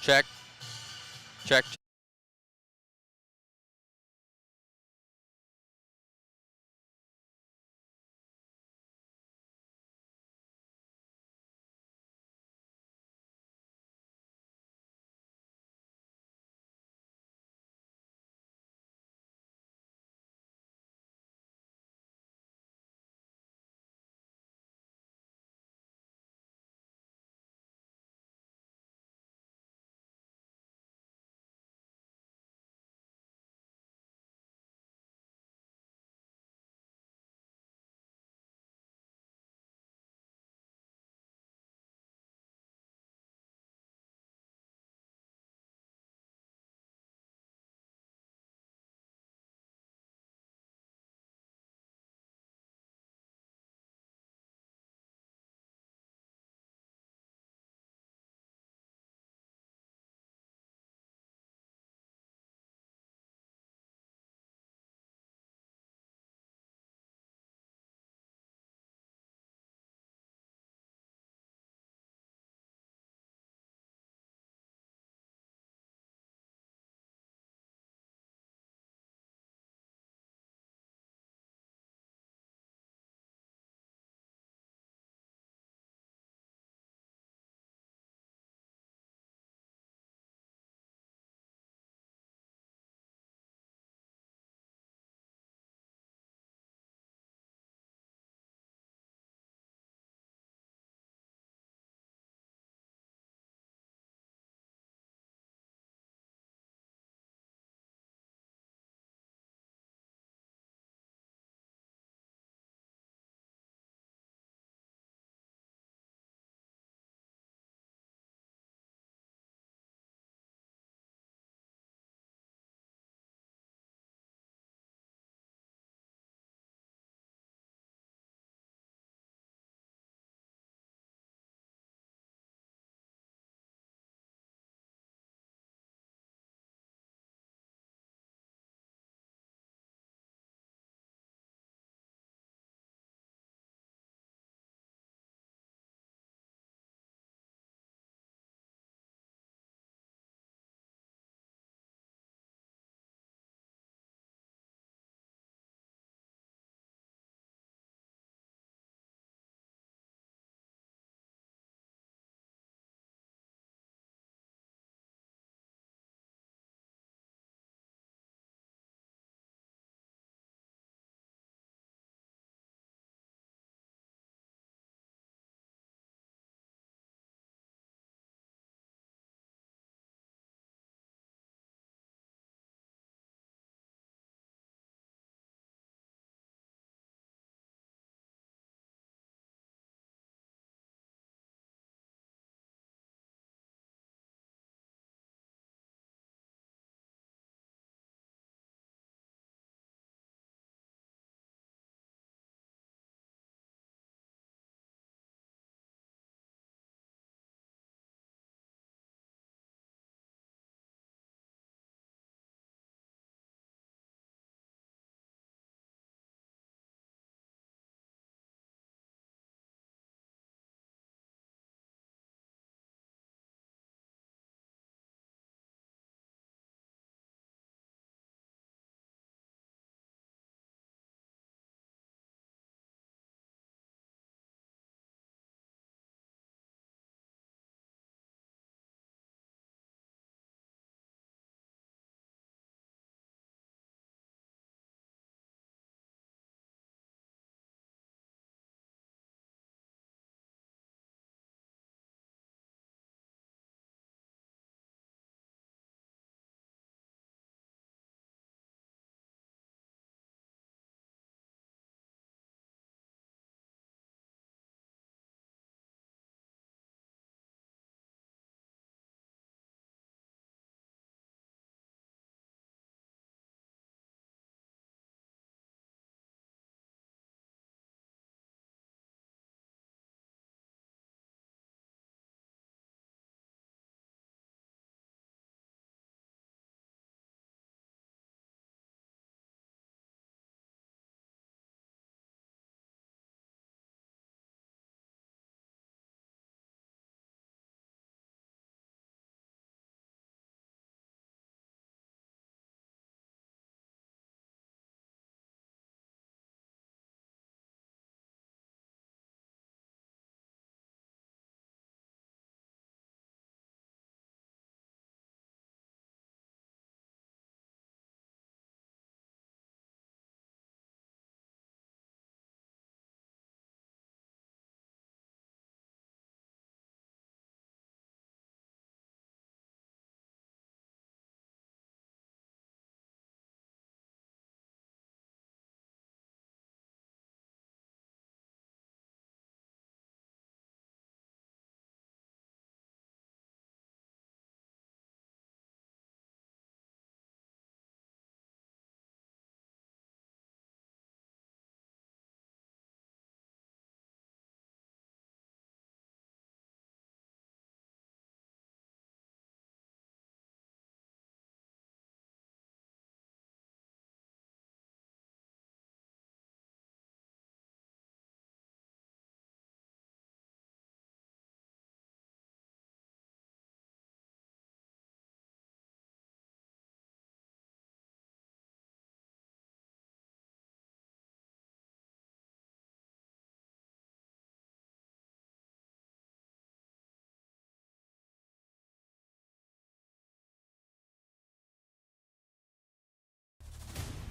Check. Check.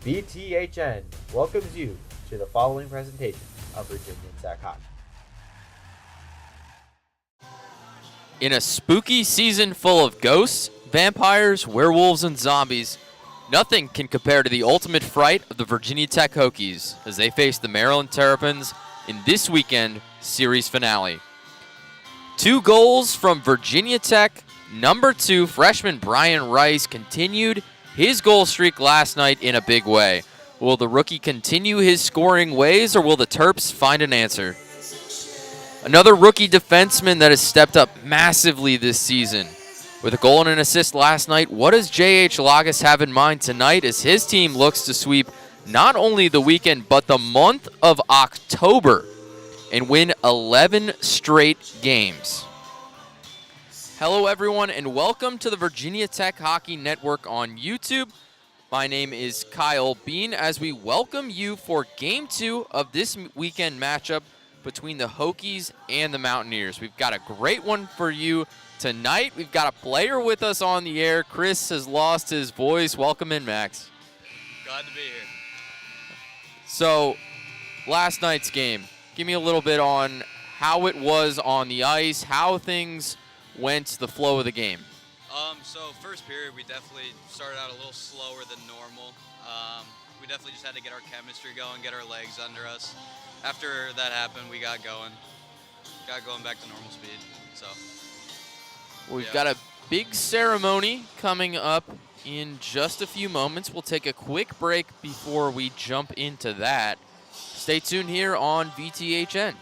VTHN welcomes you to the following presentation of Virginia Tech Hockey. In a spooky season full of ghosts, vampires, werewolves, and zombies, nothing can compare to the ultimate fright of the Virginia Tech Hokies as they face the Maryland Terrapins in this weekend series finale. 2 goals from Virginia Tech. Number 2, freshman Brian Rice continued his goal streak last night in a big way. Will the rookie continue his scoring ways, or will the Terps find an answer? Another rookie defenseman that has stepped up massively this season. With a goal and an assist last night, what does J.H. Lagas have in mind tonight as his team looks to sweep not only the weekend but the month of October and win 11 straight games? Hello everyone and welcome to the Virginia Tech Hockey Network on YouTube. My name is Kyle Bean as we welcome you for Game 2 of this weekend matchup between the Hokies and the Mountaineers. We've got a great one for you tonight. We've got a player with us on the air. Chris has lost his voice. Welcome in, Max. Glad to be here. So, last night's game, give me a little bit on how it was on the ice, how things went, the flow of the game. So first period, we definitely started out a little slower than normal. We definitely just had to get our chemistry going, get our legs under us. After that happened, we got going back to normal speed. So We've got a big ceremony coming up in just a few moments. We'll take a quick break before we jump into that. Stay tuned here on VTHN.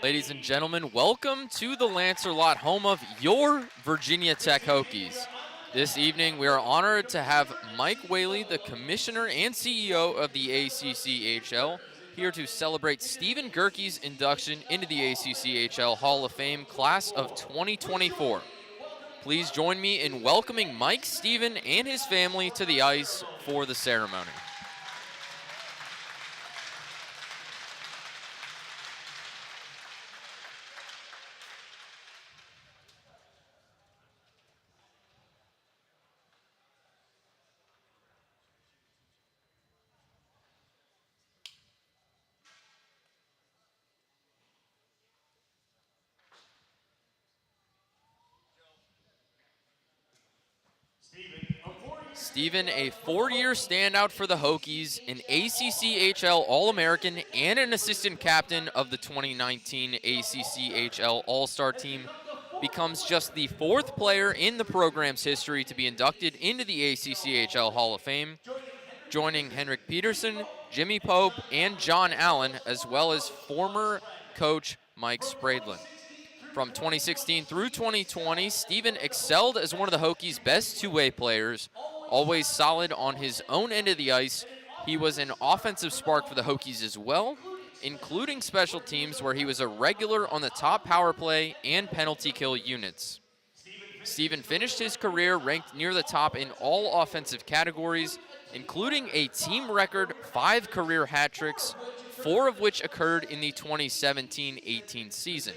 Ladies and gentlemen, welcome to the Lancer Lot, home of your Virginia Tech Hokies. This evening, we are honored to have Mike Whaley, the Commissioner and CEO of the ACCHL, here to celebrate Stephen Gerke's induction into the ACCHL Hall of Fame class of 2024. Please join me in welcoming Mike, Stephen, and his family to the ice for the ceremony. Stephen, a four-year standout for the Hokies, an ACCHL All-American, and an assistant captain of the 2019 ACCHL All-Star team, becomes just the fourth player in the program's history to be inducted into the ACCHL Hall of Fame, joining Henrik Peterson, Jimmy Pope, and John Allen, as well as former coach Mike Spradlin. From 2016 through 2020, Stephen excelled as one of the Hokies' best two-way players, always solid on his own end of the ice. He was an offensive spark for the Hokies as well, including special teams where he was a regular on the top power play and penalty kill units. Stephen finished his career ranked near the top in all offensive categories, including a team record 5 career hat tricks, 4 of which occurred in the 2017-18 season.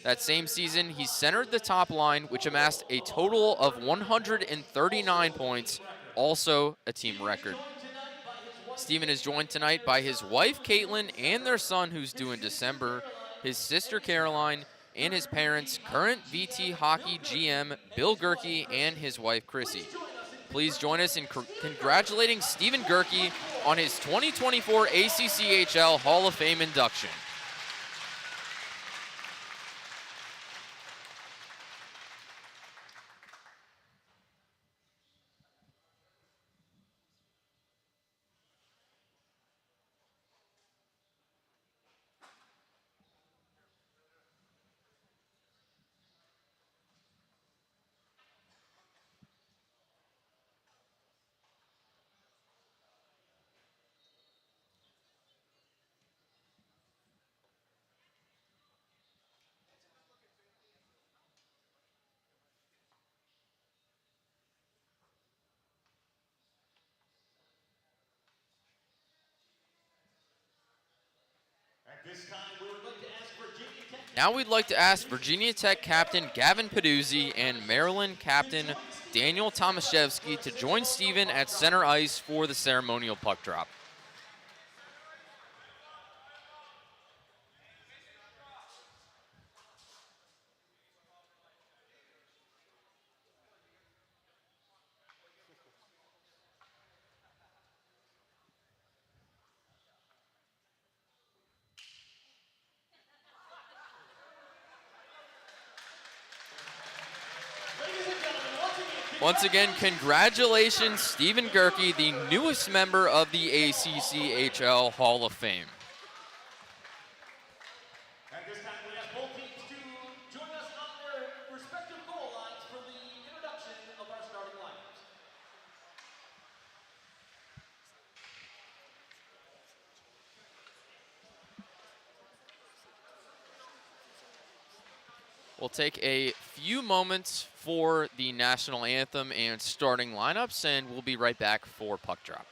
That same season, he centered the top line, which amassed a total of 139 points, also a team record. Stephen is joined tonight by his wife, Caitlin, and their son, who's due in December, his sister, Caroline, and his parents, current VT Hockey GM, Bill Gerke, and his wife, Chrissy. Please join us in congratulating Stephen Gerke on his 2024 ACCHL Hall of Fame induction. Now we'd like to ask Virginia Tech captain Gavin Peduzzi and Maryland captain Daniel Tomaszewski to join Stephen at center ice for the ceremonial puck drop. Once again, congratulations, Stephen Gerke, the newest member of the ACCHL Hall of Fame. At this time, we have both teams to join us on their respective goal lines for the introduction of our starting lineups. We'll take a few moments for the national anthem and starting lineups, and we'll be right back for puck drop.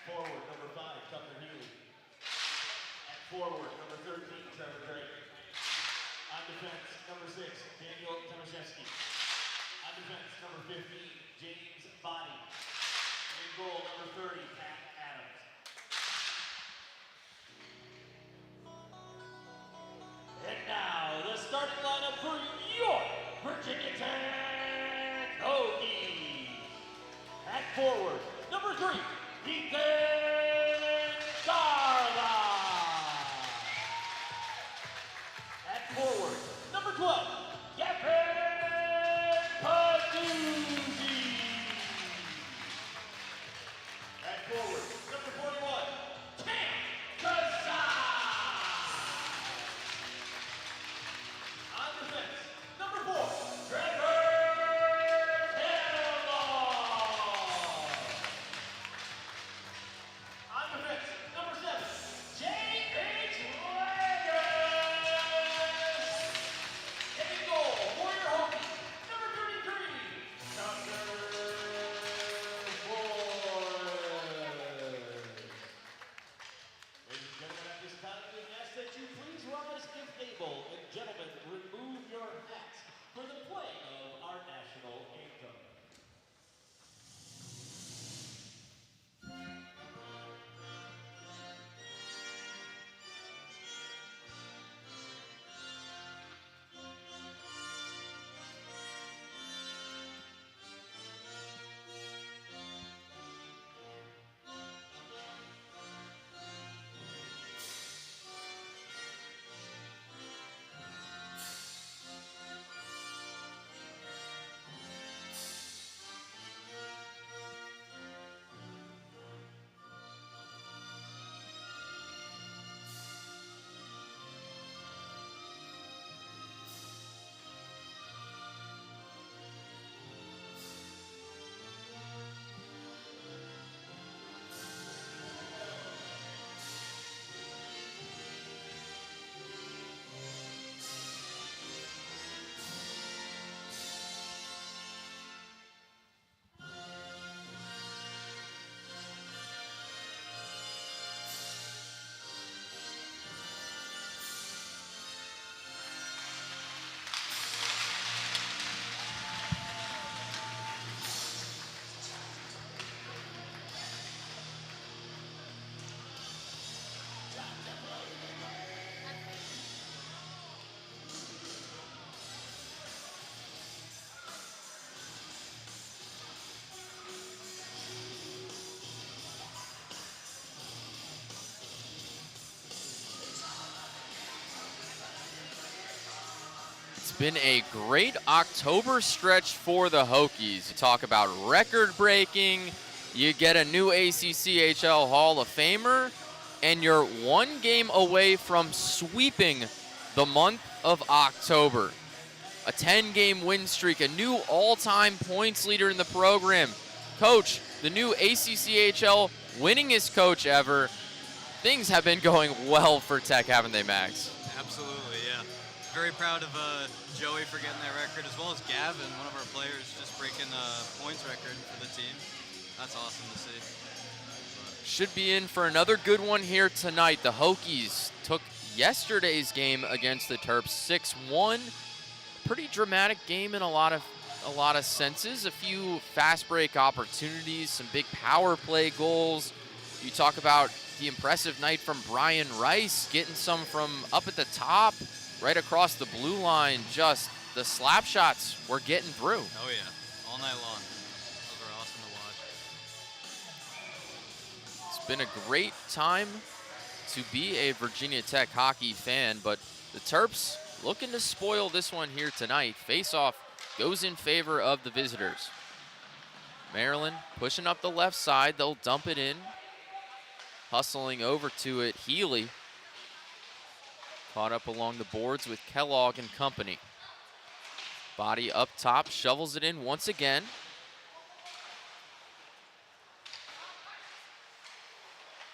forward, number 5, Tucker Healy. At forward, number 13, Trevor Drake. On defense, number 6, Daniel Tomaszewski. On defense, number 15, James Body. And in goal, number 30, Pat Adams. And now, the starting lineup for your Virginia Tech Hokies. At forward, number 3, Ethan Garland. At forward, number 12, Gavin Paduzzi. At forward, number 41, Tam Kazai. On defense, number 4, Trevor Kellogg. On defense, number 7, J.H. Legas. And in goal for your Hokies, number 33, Tucker Boyd. Ladies and gentlemen, at this time, we ask that you please rise if able, and gentlemen, remove your hats for the playing of our national anthem. It's been a great October stretch for the Hokies. You talk about record-breaking, you get a new ACCHL Hall of Famer, and you're one game away from sweeping the month of October. A 10-game win streak, a new all-time points leader in the program. Coach, the new ACCHL winningest coach ever. Things have been going well for Tech, haven't they, Max? Absolutely, yeah. Very proud of Joey for getting that record, as well as Gavin, one of our players, just breaking the points record for the team. That's awesome to see. Should be in for another good one here tonight. The Hokies took yesterday's game against the Terps 6-1. Pretty dramatic game in a lot of senses. A few fast break opportunities, some big power play goals. You talk about the impressive night from Brian Rice, getting some from up at the top, right across the blue line. Just the slap shots were getting through. Oh yeah, all night long. Those were awesome to watch. It's been a great time to be a Virginia Tech hockey fan, but the Terps looking to spoil this one here tonight. Face-off goes in favor of the visitors. Maryland pushing up the left side. They'll dump it in. Hustling over to it, Healy. Caught up along the boards with Kellogg and company. Body up top, shovels it in once again.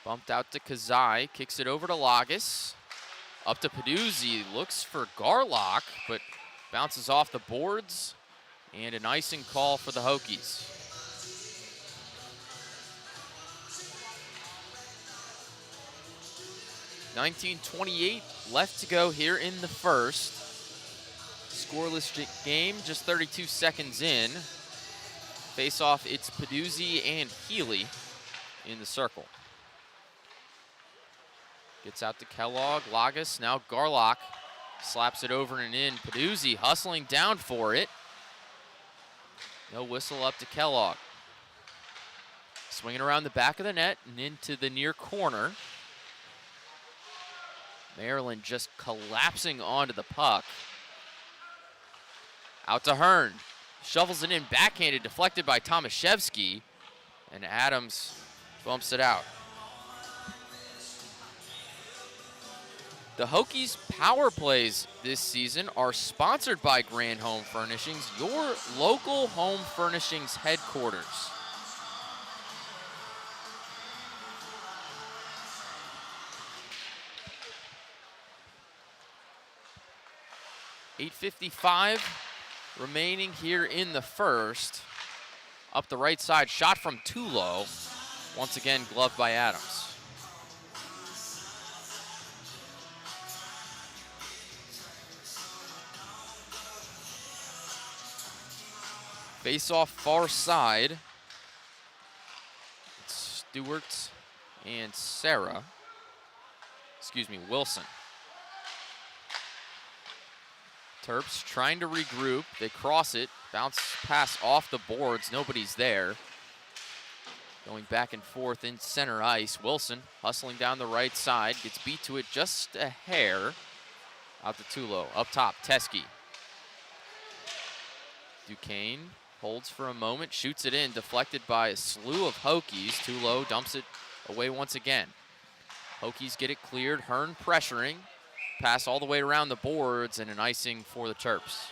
Bumped out to Kazai, kicks it over to Lagas. Up to Paduzzi, looks for Garlock, but bounces off the boards. And an icing call for the Hokies. 19:28 left to go here in the first. Scoreless game, just 32 seconds in. Face off, it's Peduzzi and Healy in the circle. Gets out to Kellogg, Lagas, now Garlock. Slaps it over and in. Peduzzi hustling down for it. No whistle up to Kellogg. Swinging around the back of the net and into the near corner. Maryland just collapsing onto the puck. Out to Hearn. Shovels it in, backhanded, deflected by Tomaszewski. And Adams bumps it out. The Hokies power plays this season are sponsored by Grand Home Furnishings, your local home furnishings headquarters. .855 remaining here in the first. Up the right side, shot from Tulo. Once again, gloved by Adams. Face off far side. It's Stewart and Sarah. Excuse me, Wilson. Terps trying to regroup. They cross it. Bounce pass off the boards. Nobody's there. Going back and forth in center ice. Wilson hustling down the right side. Gets beat to it just a hair. Out to Tulo. Up top, Teskey. Duquesne holds for a moment. Shoots it in. Deflected by a slew of Hokies. Tulo dumps it away once again. Hokies get it cleared. Hearn pressuring. Pass all the way around the boards and an icing for the Terps.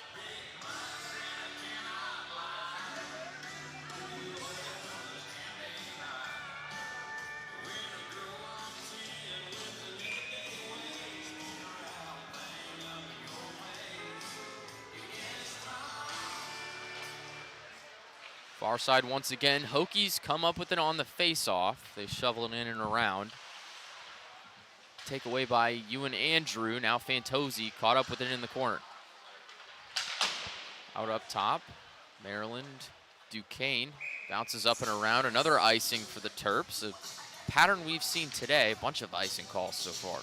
Far side once again. Hokies come up with it on the face-off. They shovel it in and around. Take away by Ewan Andrew. Now Fantozzi caught up with it in the corner. Out up top, Maryland. Duquesne bounces up and around. Another icing for the Terps. A pattern we've seen today. A bunch of icing calls so far.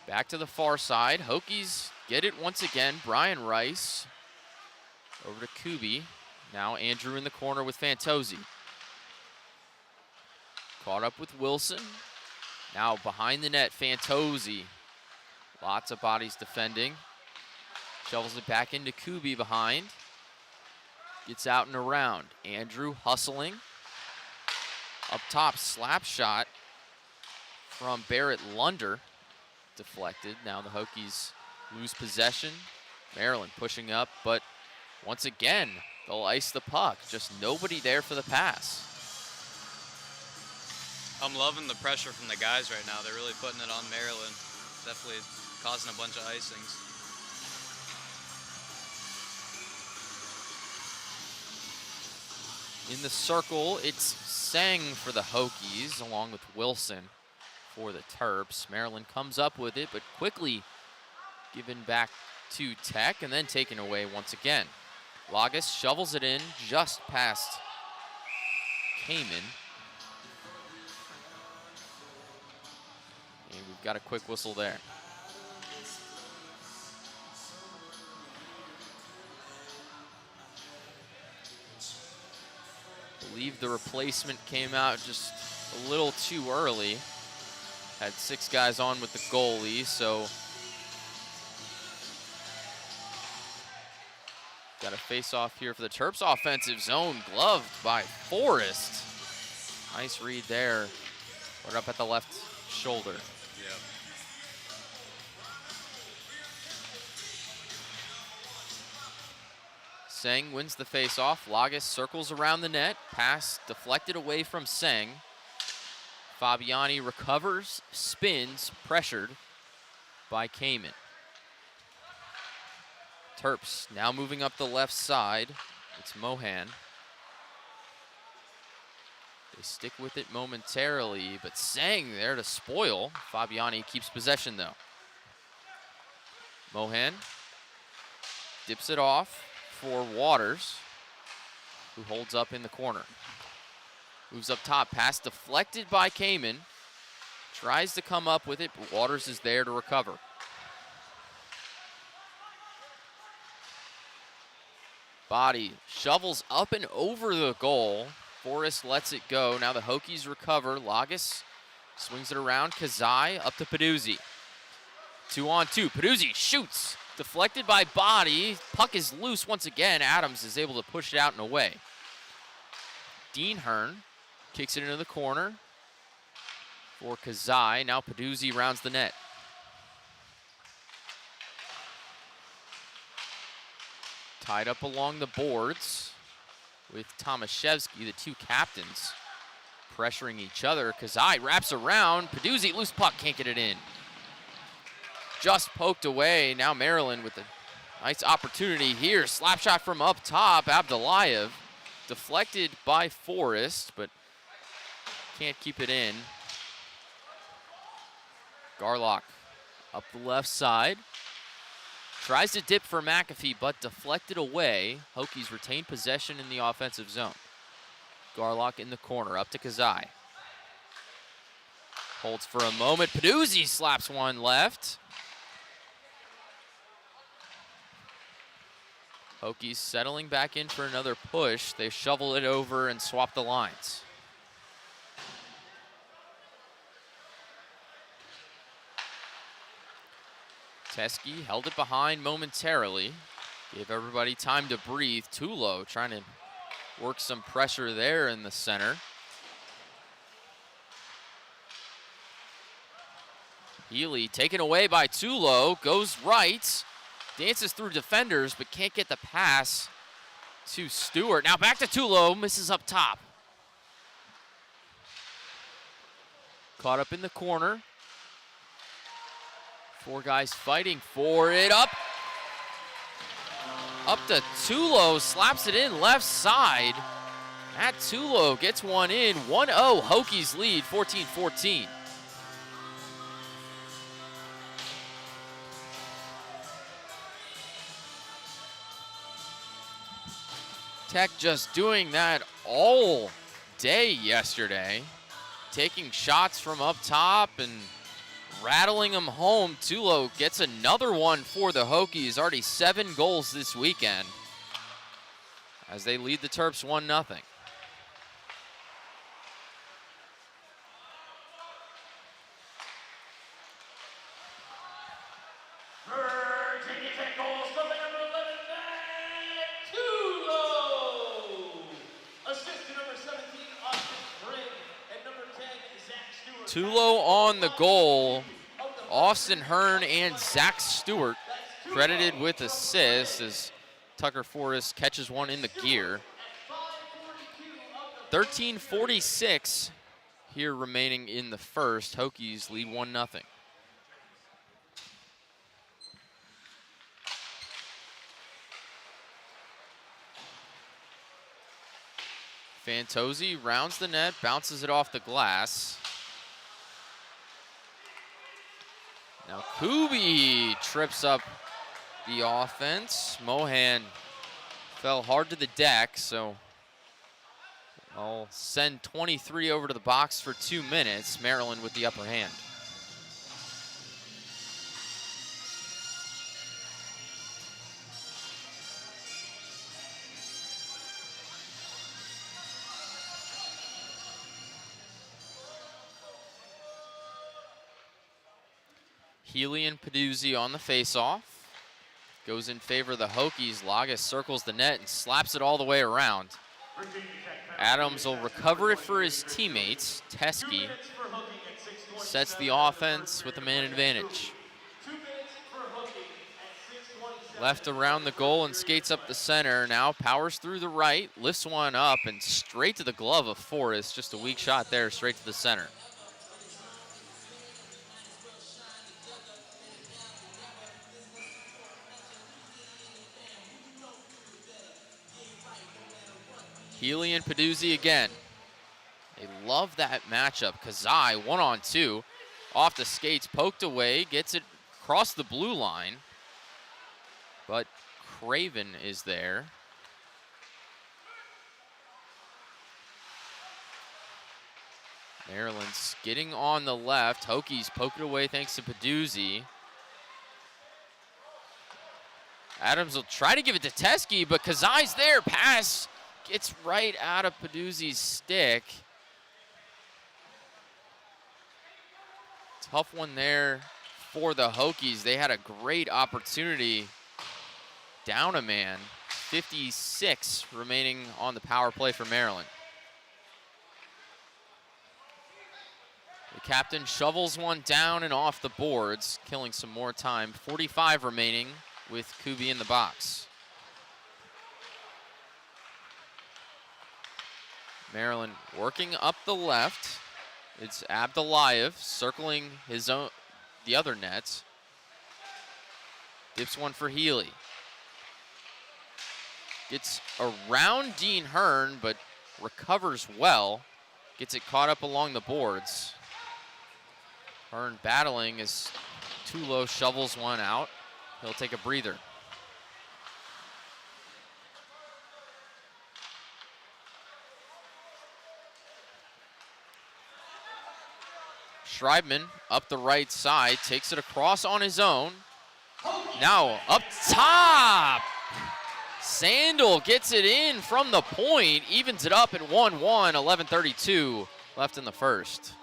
Back to the far side. Hokies get it once again. Brian Rice over to Kubi. Now Andrew in the corner with Fantozzi. Caught up with Wilson. Now behind the net, Fantozzi. Lots of bodies defending. Shovels it back into Kubi behind. Gets out and around. Andrew hustling. Up top, slap shot from Barrett Lunder. Deflected. Now the Hokies lose possession. Maryland pushing up, but once again, they'll ice the puck. Just nobody there for the pass. I'm loving the pressure from the guys right now. They're really putting it on Maryland. Definitely causing a bunch of icings. In the circle, it's Sang for the Hokies, along with Wilson for the Terps. Maryland comes up with it, but quickly given back to Tech and then taken away once again. Lagas shovels it in just past Kamen. And we've got a quick whistle there. I believe the replacement came out just a little too early. Had 6 guys on with the goalie, so got a face-off here for the Terps. Offensive zone, gloved by Forrest. Nice read there. Right up at the left shoulder. Yep. Sang wins the face-off. Lagas circles around the net. Pass deflected away from Sang. Fabiani recovers, spins, pressured by Kamen. Terps now moving up the left side. It's Mohan. They stick with it momentarily, but Sang there to spoil. Fabiani keeps possession though. Mohan dips it off for Waters, who holds up in the corner. Moves up top, pass deflected by Kamen. Tries to come up with it, but Waters is there to recover. Body shovels up and over the goal. Forrest lets it go. Now the Hokies recover. Lagas swings it around. Kazai up to Peduzzi. 2-on-2. Peduzzi shoots. Deflected by Body. Puck is loose once again. Adams is able to push it out and away. Dean Hearn kicks it into the corner for Kazai. Now Peduzzi rounds the net. Tied up along the boards with Tomaszewski, the two captains, pressuring each other. Kazai wraps around. Peduzzi, loose puck, can't get it in. Just poked away. Now Maryland with a nice opportunity here. Slap shot from up top. Abdullayev deflected by Forrest, but can't keep it in. Garlock up the left side. Tries to dip for McAfee, but deflected away. Hokies retain possession in the offensive zone. Garlock in the corner, up to Kazai. Holds for a moment. Peduzzi slaps one left. Hokies settling back in for another push. They shovel it over and swap the lines. Teske held it behind momentarily. Gave everybody time to breathe. Tulo trying to work some pressure there in the center. Healy taken away by Tulo. Goes right. Dances through defenders, but can't get the pass to Stewart. Now back to Tulo. Misses up top. Caught up in the corner. Four guys fighting for it. Up to Tulo, slaps it in left side. Matt Tulo gets one in. 1-0, Hokies lead, 14-14. Tech just doing that all day yesterday. Taking shots from up top and rattling them home. Tulo gets another one for the Hokies. Already 7 goals this weekend as they lead the Terps 1-0. Virginia Tech goal scored by number 11, Matt Tulo. Assist to number 17, Austin Brigg, and number 10, Zach Stewart. Tulo on the goal. Austin Hearn and Zach Stewart credited with assists as Tucker Forrest catches one in the gear. 13:46 here remaining in the first. Hokies lead 1-0. Fantozzi rounds the net, bounces it off the glass. Now Kubi trips up the offense. Mohan fell hard to the deck, so I'll send 23 over to the box for 2 minutes. Maryland with the upper hand. Healy and Peduzzi on the faceoff. Goes in favor of the Hokies. Lagas circles the net and slaps it all the way around. Adams will recover it for his teammates. Teske sets the offense with a man advantage. Left around the goal and skates up the center. Now powers through the right, lifts one up and straight to the glove of Forrest. Just a weak shot there, straight to the center. Healy and Peduzzi again. They love that matchup. Kazai, 1-on-2. Off the skates, poked away, gets it across the blue line. But Craven is there. Maryland's getting on the left. Hokies poke it away thanks to Peduzzi. Adams will try to give it to Teskey, but Kazai's there. Pass gets right out of Peduzzi's stick. Tough one there for the Hokies. They had a great opportunity. Down a man. 56 remaining on the power play for Maryland. The captain shovels one down and off the boards, killing some more time. 45 remaining with Kubi in the box. Maryland working up the left. It's Abdullayev circling his own, the other net. Dips one for Healy. Gets around Dean Hearn, but recovers well. Gets it caught up along the boards. Hearn battling as Tulo shovels one out. He'll take a breather. Schreibman up the right side, takes it across on his own. Now up top. Sandel gets it in from the point, evens it up at 1-1, 11:32 left in the first.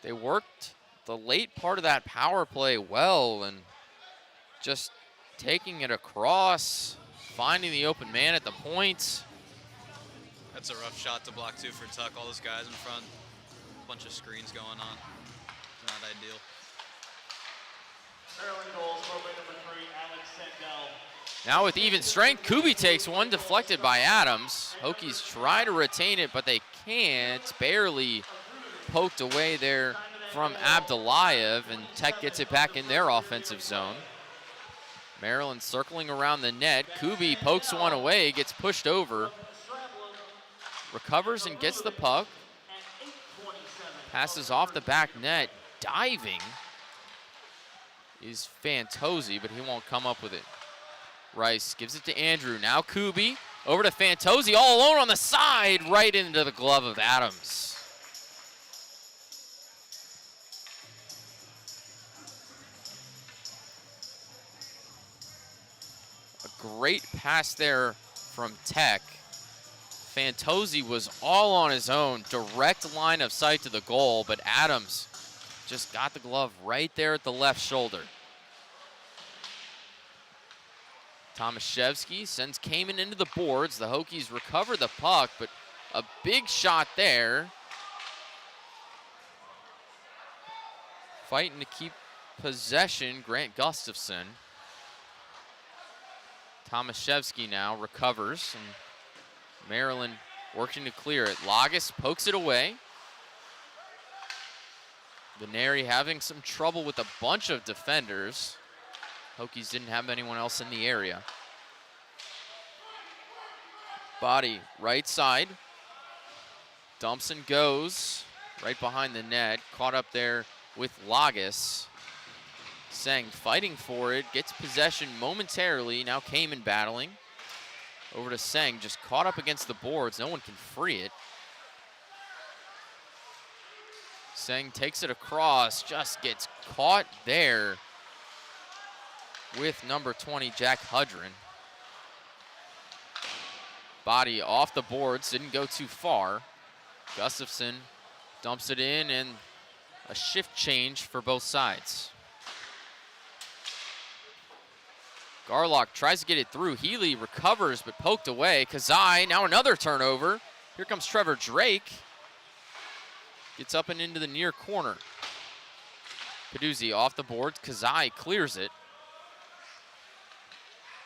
They worked the late part of that power play well and just taking it across, finding the open man at the point. That's a rough shot to block too for Tuck. All those guys in front, bunch of screens going on. Not ideal. Maryland goals, forward number 3, Alex Sendell. Now with even strength, Kubi takes one, deflected by Adams. Hokies try to retain it, but they can't. Barely poked away there from Abdullayev, and Tech gets it back in their offensive zone. Maryland circling around the net. Kubi pokes one away, gets pushed over. Recovers and gets the puck. Passes off the back net. Diving is Fantozzi, but he won't come up with it. Rice gives it to Andrew. Now Kubi over to Fantozzi, all alone on the side, right into the glove of Adams. A great pass there from Tech. Fantozzi was all on his own, direct line of sight to the goal, but Adams just got the glove right there at the left shoulder. Tomaszewski sends Kamen into the boards. The Hokies recover the puck, but a big shot there. Fighting to keep possession, Grant Gustafson. Tomaszewski now recovers, and Maryland working to clear it. Lagas pokes it away. Veneri having some trouble with a bunch of defenders. Hokies didn't have anyone else in the area. Body right side. Dumps and goes right behind the net. Caught up there with Lagas. Seng fighting for it. Gets possession momentarily. Now Kamen battling. Over to Seng, just caught up against the boards. No one can free it. Seng takes it across, just gets caught there with number 20, Jack Hudrin. Body off the boards, didn't go too far. Gustafson dumps it in, and a shift change for both sides. Garlock tries to get it through. Healy recovers, but poked away. Kazai, now another turnover. Here comes Trevor Drake. Gets up and into the near corner. Peduzzi off the board. Kazai clears it.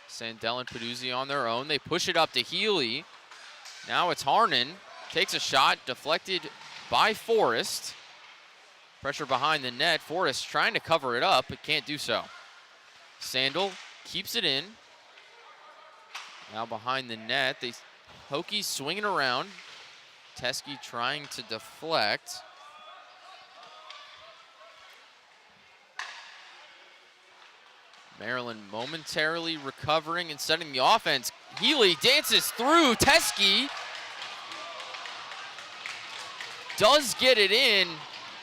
Sandell and Peduzzi on their own. They push it up to Healy. Now it's Harnan. Takes a shot, deflected by Forrest. Pressure behind the net. Forrest trying to cover it up, but can't do so. Sandel keeps it in. Now behind the net. Hokies swinging around. Teskey trying to deflect. Maryland momentarily recovering and setting the offense. Healy dances through. Teskey does get it in.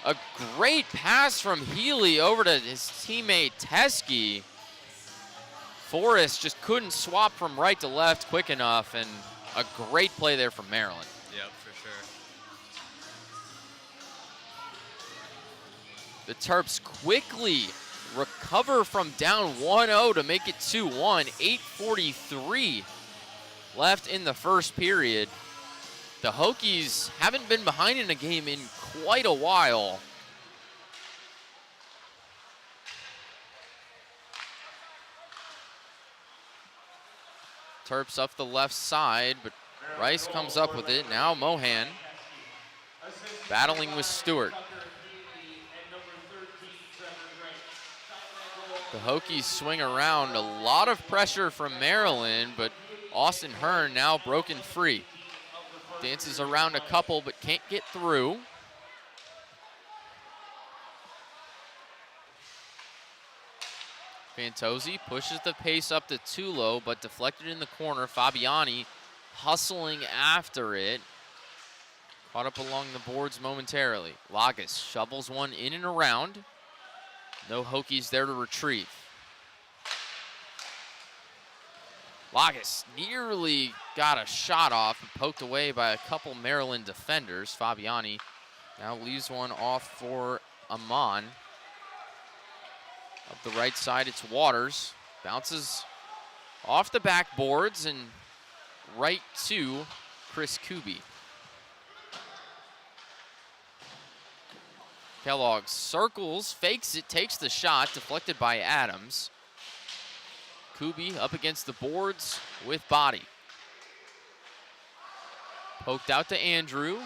A great pass from Healy over to his teammate Teskey. Forrest just couldn't swap from right to left quick enough, and a great play there from Maryland. Yep, for sure. The Terps quickly recover from down 1-0 to make it 2-1. 8:43 left in the first period. The Hokies haven't been behind in a game in quite a while. Terps up the left side, but Rice comes up with it. Now Mohan battling with Stewart. The Hokies swing around. A lot of pressure from Maryland, but Austin Hearn now broken free. Dances around a couple, but can't get through. Fantozzi pushes the pace up to Tulo, but deflected in the corner. Fabiani hustling after it. Caught up along the boards momentarily. Lagas shovels one in and around. No Hokies there to retrieve. Lagas nearly got a shot off, poked away by a couple Maryland defenders. Fabiani now leaves one off for Amon. Up the right side, it's Waters. Bounces off the backboards and right to Chris Kuby. Kellogg circles, fakes it, takes the shot, deflected by Adams. Kuby up against the boards with body. Poked out to Andrew.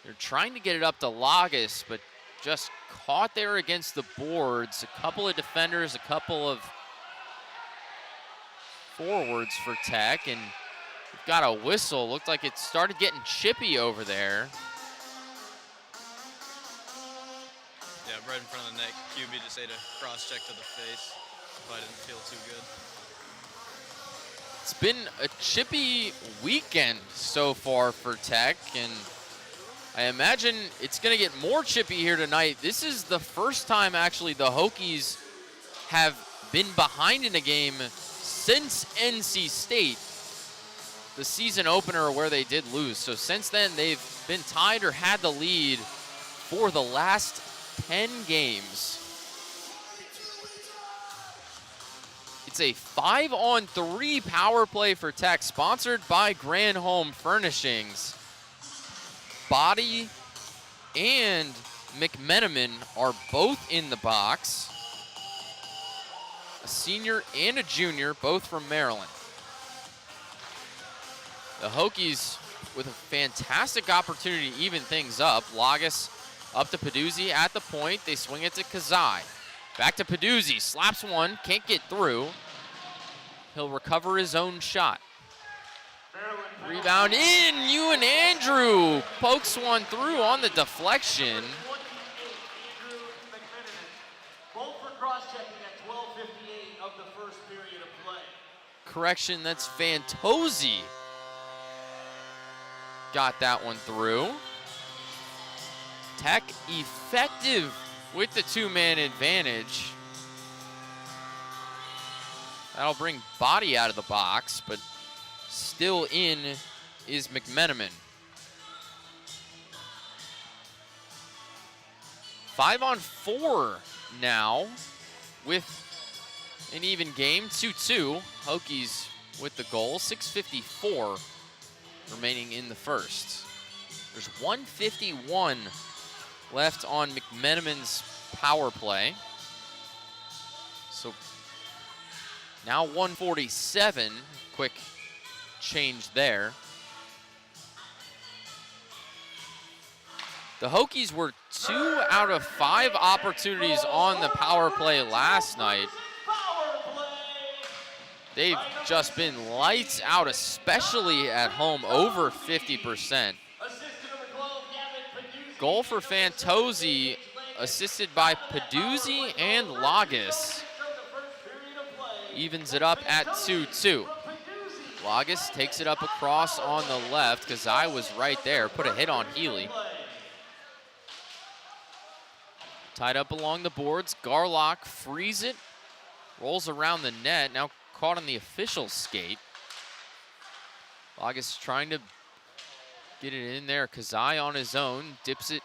They're trying to get it up to Lagas, but just caught there against the boards. A couple of defenders, a couple of forwards for Tech, and we've got a whistle. Looked like it started getting chippy over there. Yeah, right in front of the net. QB just ate a cross check to the face. But I didn't feel too good. It's been a chippy weekend so far for Tech, and I imagine it's going to get more chippy here tonight. This is the first time, actually, the Hokies have been behind in a game since NC State, the season opener where they did lose. So since then, they've been tied or had the lead for the last 10 games. It's a 5-on-3 power play for Tech, sponsored by Grand Home Furnishings. Body and McMenamin are both in the box. A senior and a junior, both from Maryland. The Hokies with a fantastic opportunity to even things up. Lagas up to Peduzzi at the point. They swing it to Kazai. Back to Peduzzi, slaps one, can't get through. He'll recover his own shot. Rebound in, Ewan Andrew pokes one through on the deflection. Both for cross-checking at 12:58 of the first period of play. Correction, that's Fantozzi. Got that one through. Tech effective with the two-man advantage. That'll bring Body out of the box, but still in is McMenamin. 5-on-4 now with an even game, 2-2. Hokies with the goal, 6:54 remaining in the first. There's 1:51 left on McMenamin's power play. So now 1:47, quick change there. The Hokies were 2 out of 5 opportunities on the power play last night. They've just been lights out, especially at home, over 50%. Goal for Fantozzi, assisted by Peduzzi and Lagos. Evens it up at 2-2. Lagos takes it up across on the left. Kazai was right there, put a hit on Healy. Tied up along the boards, Garlock frees it, rolls around the net, now caught on the official skate. Lagos trying to get it in there. Kazai on his own, dips it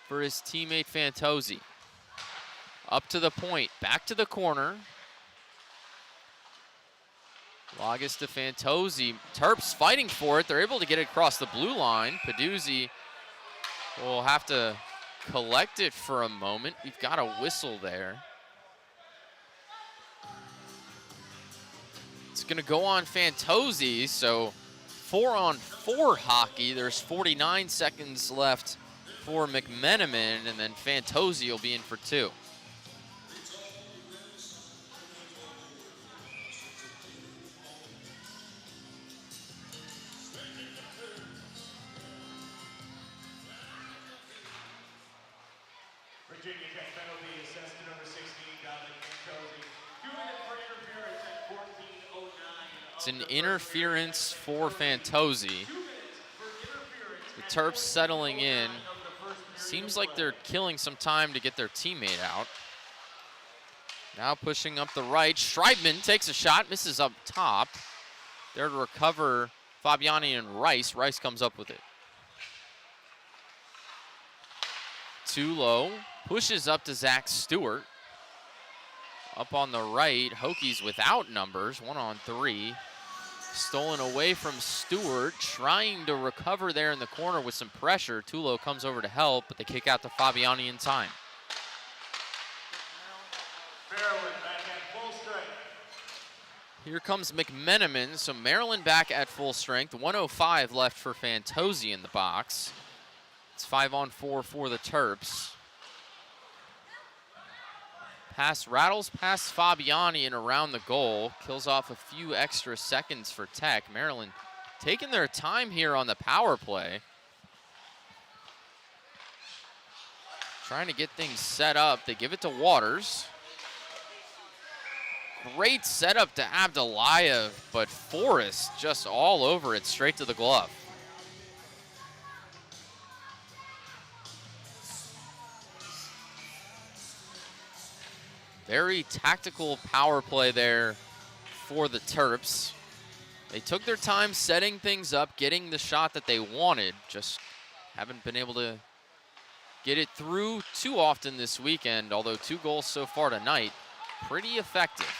for his teammate Fantozzi. Up to the point, back to the corner. Lagos to Fantozzi. Terps fighting for it. They're able to get it across the blue line. Peduzzi will have to collect it for a moment. We've got a whistle there. It's going to go on Fantozzi, so 4-on-4 hockey. There's 49 seconds left for McMenamin, and then Fantozzi will be in for 2. Virginia Tech penalty assessed to number 16, Dominic Fantozzi. 2 minutes for interference at 14:09. It's an interference for Fantozzi. The Terps settling in. Seems like they're killing some time to get their teammate out. Now pushing up the right. Schreibman takes a shot, misses up top. There to recover Fabiani and Rice. Rice comes up with it. Too low. Pushes up to Zach Stewart. Up on the right, Hokies without numbers, 1-on-3. Stolen away from Stewart, trying to recover there in the corner with some pressure. Tulo comes over to help, but they kick out to Fabiani in time. Maryland back at full strength. Here comes McMenamin, so Maryland back at full strength. 1:05 left for Fantozzi in the box. It's 5-on-4 for the Terps. Pass rattles past Fabiani and around the goal. Kills off a few extra seconds for Tech. Maryland taking their time here on the power play. Trying to get things set up. They give it to Waters. Great setup to Abdullayev, but Forrest just all over it, straight to the glove. Very tactical power play there for the Terps. They took their time setting things up, getting the shot that they wanted. Just haven't been able to get it through too often this weekend, although 2 goals so far tonight. Pretty effective.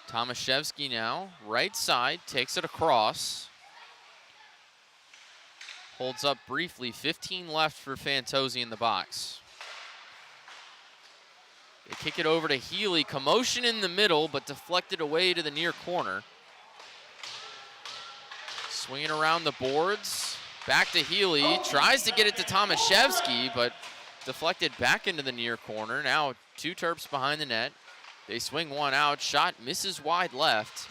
Tomaszewski now, right side, takes it across. Holds up briefly, 15 left for Fantozzi in the box. They kick it over to Healy. Commotion in the middle, but deflected away to the near corner. Swinging around the boards. Back to Healy. Tries to get it to Tomaszewski, but deflected back into the near corner. Now 2 Terps behind the net. They swing one out. Shot misses wide left.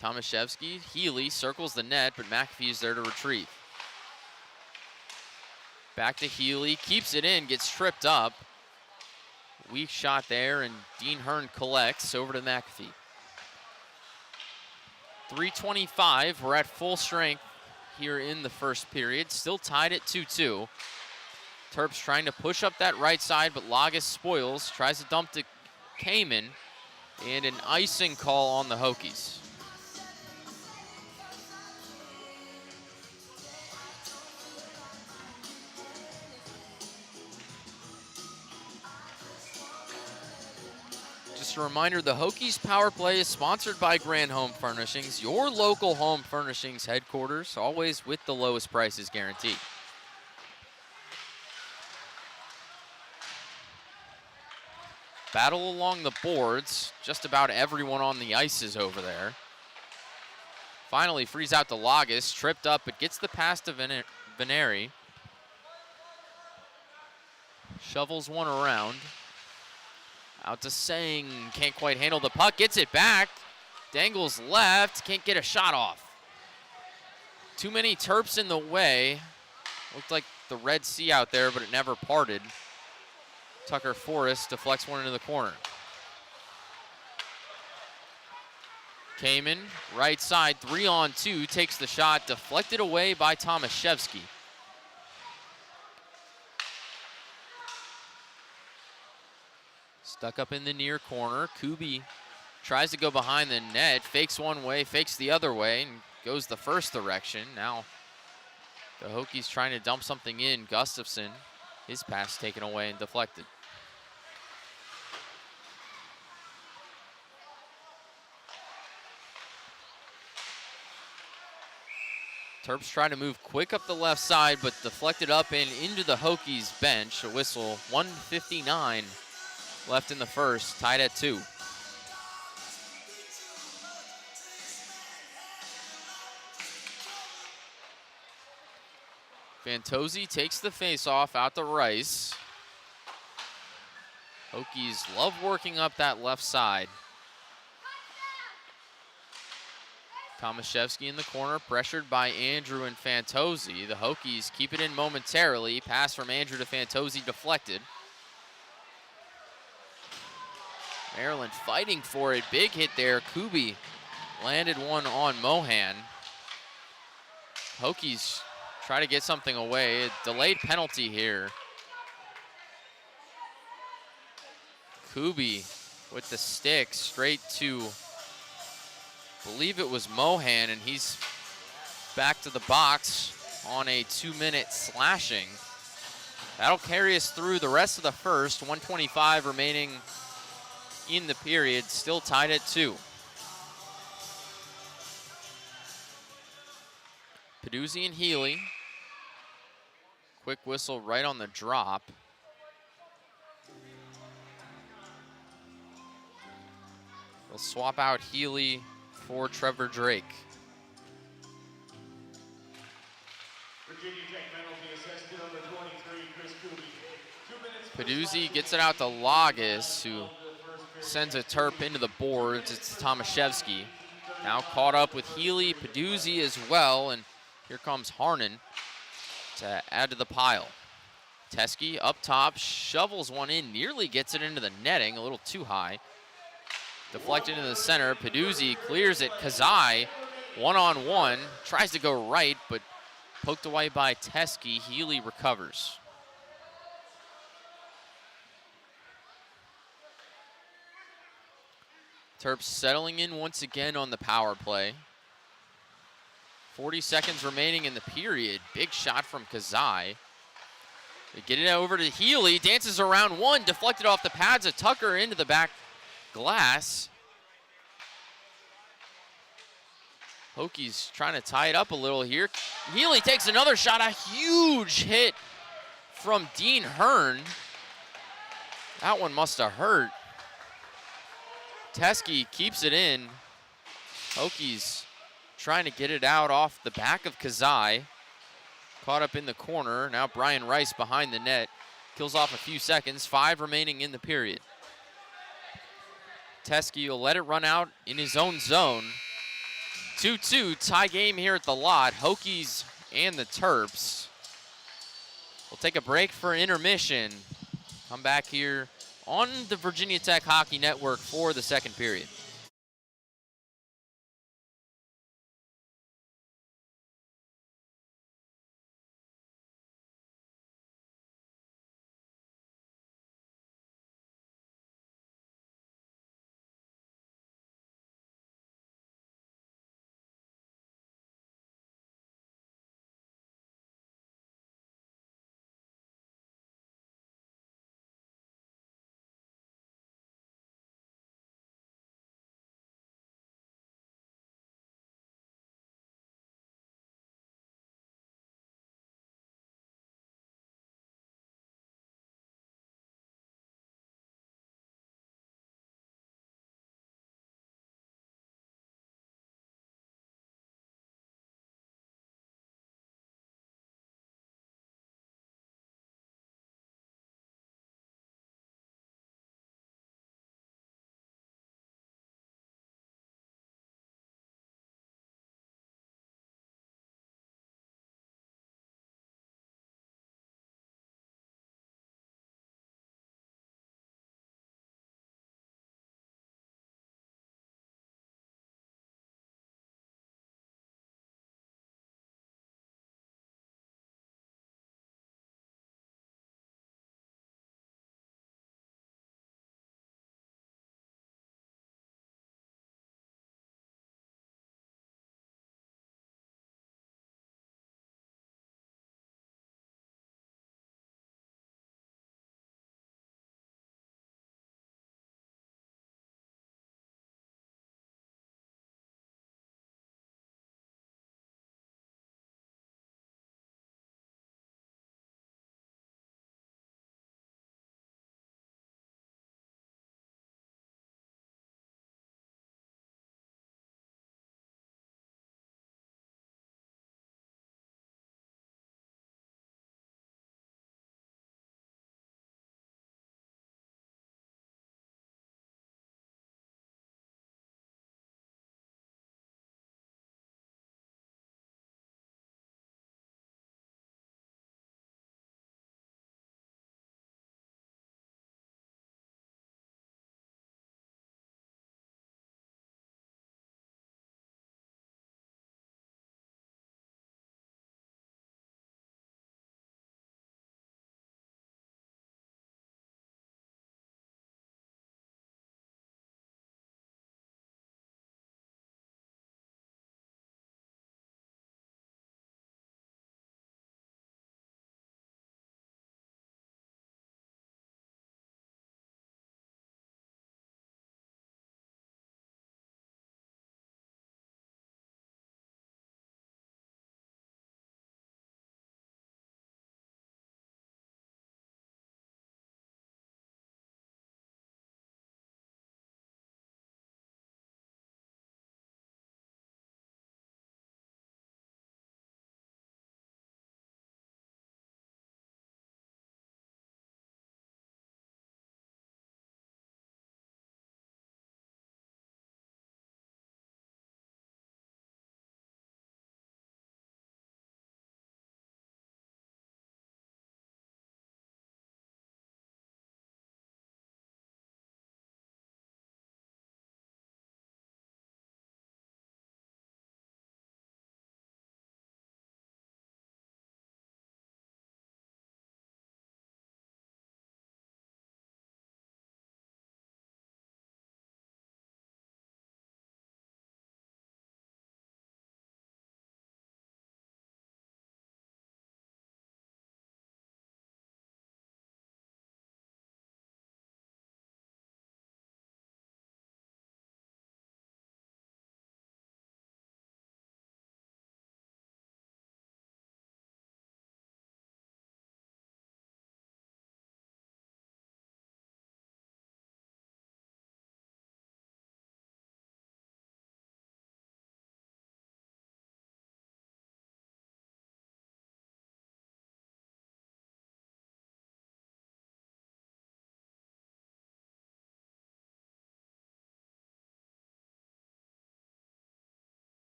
Tomaszewski, Healy circles the net, but McAfee is there to retrieve. Back to Healy, keeps it in, gets tripped up. Weak shot there, and Dean Hearn collects over to McAfee. 3:25, we're at full strength here in the first period. Still tied at 2-2. Terps trying to push up that right side, but Lagos spoils, tries to dump to Kamen, and an icing call on the Hokies. Just a reminder, the Hokies Power Play is sponsored by Grand Home Furnishings, your local home furnishings headquarters, always with the lowest prices guaranteed. Battle along the boards, just about everyone on the ice is over there. Finally frees out to Lagas, tripped up, but gets the pass to Veneri. Shovels one around. Out to Sang, can't quite handle the puck, gets it back. Dangles left, can't get a shot off. Too many Terps in the way. Looked like the Red Sea out there, but it never parted. Tucker Forrest deflects one into the corner. Kamen, right side, 3-on-2, takes the shot, deflected away by Tomaszewski. Stuck up in the near corner. Kubi tries to go behind the net, fakes one way, fakes the other way, and goes the first direction. Now the Hokies trying to dump something in. Gustafson, his pass taken away and deflected. Terps try to move quick up the left side, but deflected up and into the Hokies bench. A whistle, 1:59 left in the first, tied at 2. Fantozzi takes the face-off out to Rice. Hokies love working up that left side. Tomaszewski in the corner, pressured by Andrew and Fantozzi. The Hokies keep it in momentarily. Pass from Andrew to Fantozzi, deflected. Maryland fighting for it. Big hit there. Kubi landed one on Mohan. Hokies try to get something away. A delayed penalty here. Kubi with the stick straight to, I believe it was Mohan, and he's back to the box on a 2-minute slashing. That'll carry us through the rest of the first. 1:25 remaining in the period, still tied at 2. Peduzzi and Healy. Quick whistle right on the drop. They'll swap out Healy for Trevor Drake. Virginia Tech penalty assessed to number 23, Chris Kubi. 2 minutes. Peduzzi gets it out to Lagas, who sends a Terp into the boards. It's Tomaszewski. Now caught up with Healy, Peduzzi as well, and here comes Harnan to add to the pile. Teske up top, shovels one in, nearly gets it into the netting, a little too high. Deflected into the center, Peduzzi clears it, Kazai, one-on-one, tries to go right, but poked away by Teske. Healy recovers. Terps settling in once again on the power play. 40 seconds remaining in the period. Big shot from Kazai. They get it over to Healy, dances around one, deflected off the pads of Tucker into the back glass. Hokies trying to tie it up a little here. Healy takes another shot, a huge hit from Dean Hearn. That one must have hurt. Teske keeps it in. Hokies trying to get it out off the back of Kazai. Caught up in the corner. Now Brian Rice behind the net. Kills off a few seconds. 5 remaining in the period. Teske will let it run out in his own zone. 2-2, tie game here at the lot. Hokies and the Terps. We'll take a break for intermission. Come back here on the Virginia Tech Hockey Network for the second period.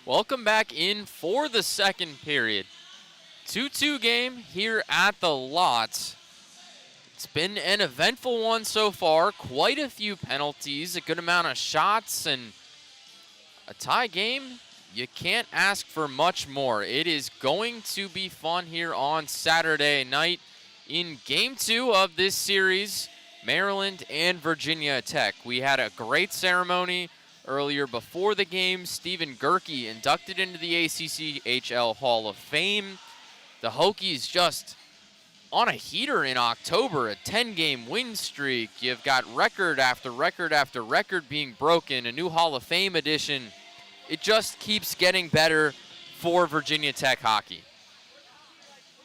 Welcome back in for the second period. 2-2 game here at the lot. It's been an eventful one so far. Quite a few penalties, a good amount of shots, and a tie game. You can't ask for much more. It is going to be fun here on Saturday night in Game 2 of this series, Maryland and Virginia Tech. We had a great ceremony earlier before the game. Stephen Gerke inducted into the ACCHL Hall of Fame. The Hokies just on a heater in October, a 10-game win streak. You've got record after record after record being broken, a new Hall of Fame edition. It just keeps getting better for Virginia Tech hockey.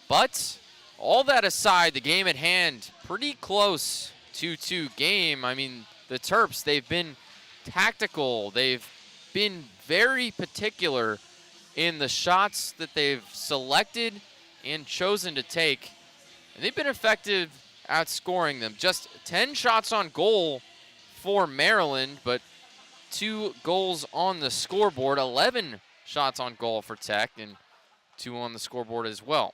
But all that aside, the game at hand, pretty close 2-2 game. I mean, the Terps, they've been tactical. They've been very particular in the shots that they've selected and chosen to take. And they've been effective at scoring them. Just 10 shots on goal for Maryland, but 2 goals on the scoreboard. 11 shots on goal for Tech, and 2 on the scoreboard as well.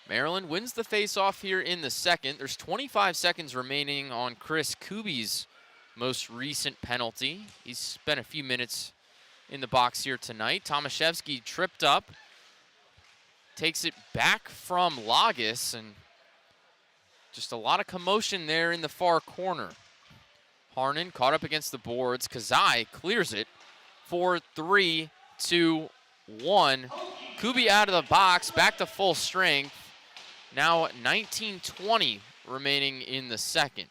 Maryland wins the face-off here in the second. There's 25 seconds remaining on Chris Kuby's most recent penalty. He's spent a few minutes in the box here tonight. Tomaszewski tripped up. Takes it back from Lagos, and just a lot of commotion there in the far corner. Harnan caught up against the boards. Kazai clears it for 3-2-1. Kuby out of the box, back to full strength. Now 19:20 remaining in the second.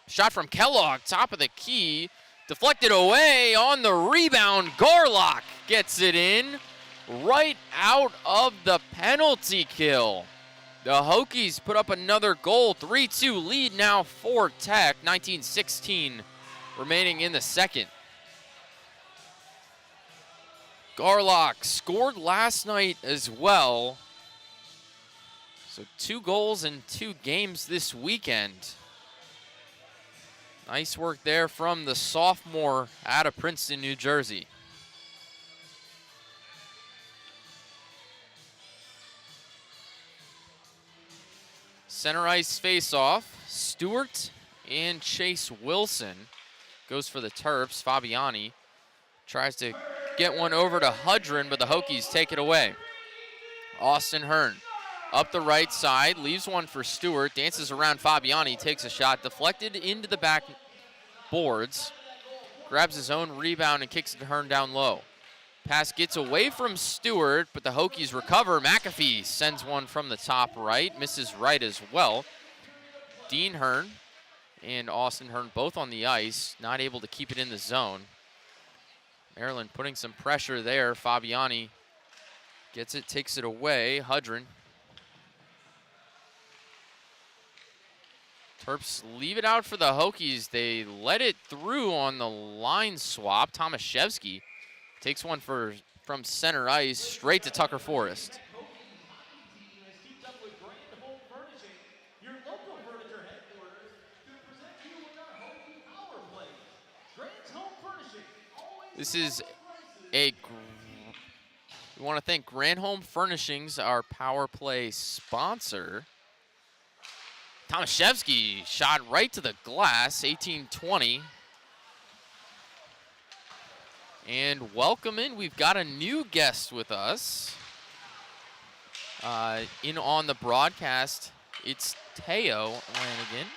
Shot from Kellogg, top of the key. Deflected away on the rebound. Garlock gets it in. Right out of the penalty kill. The Hokies put up another goal. 3-2 lead now for Tech. 19:16 remaining in the second. Garlock scored last night as well. So 2 goals in 2 games this weekend. Nice work there from the sophomore out of Princeton, New Jersey. Center ice face-off. Stewart and Chase Wilson goes for the Terps. Fabiani tries to get one over to Hudrin, but the Hokies take it away. Austin Hearn up the right side, leaves one for Stewart, dances around Fabiani, takes a shot, deflected into the back boards, grabs his own rebound and kicks it to Hearn down low. Pass gets away from Stewart, but the Hokies recover. McAfee sends one from the top right, misses right as well. Dean Hearn and Austin Hearn both on the ice, not able to keep it in the zone. Maryland putting some pressure there. Fabiani gets it, takes it away. Hudrin. Terps leave it out for the Hokies. They let it through on the line swap. Tomaszewski takes one from center ice straight to Tucker Forrest. This is we want to thank Grand Home Furnishings, our power play sponsor. Tomaszewski shot right to the glass, 18-20. And welcome in, we've got a new guest with us. In on the broadcast, it's Teo Lanigan.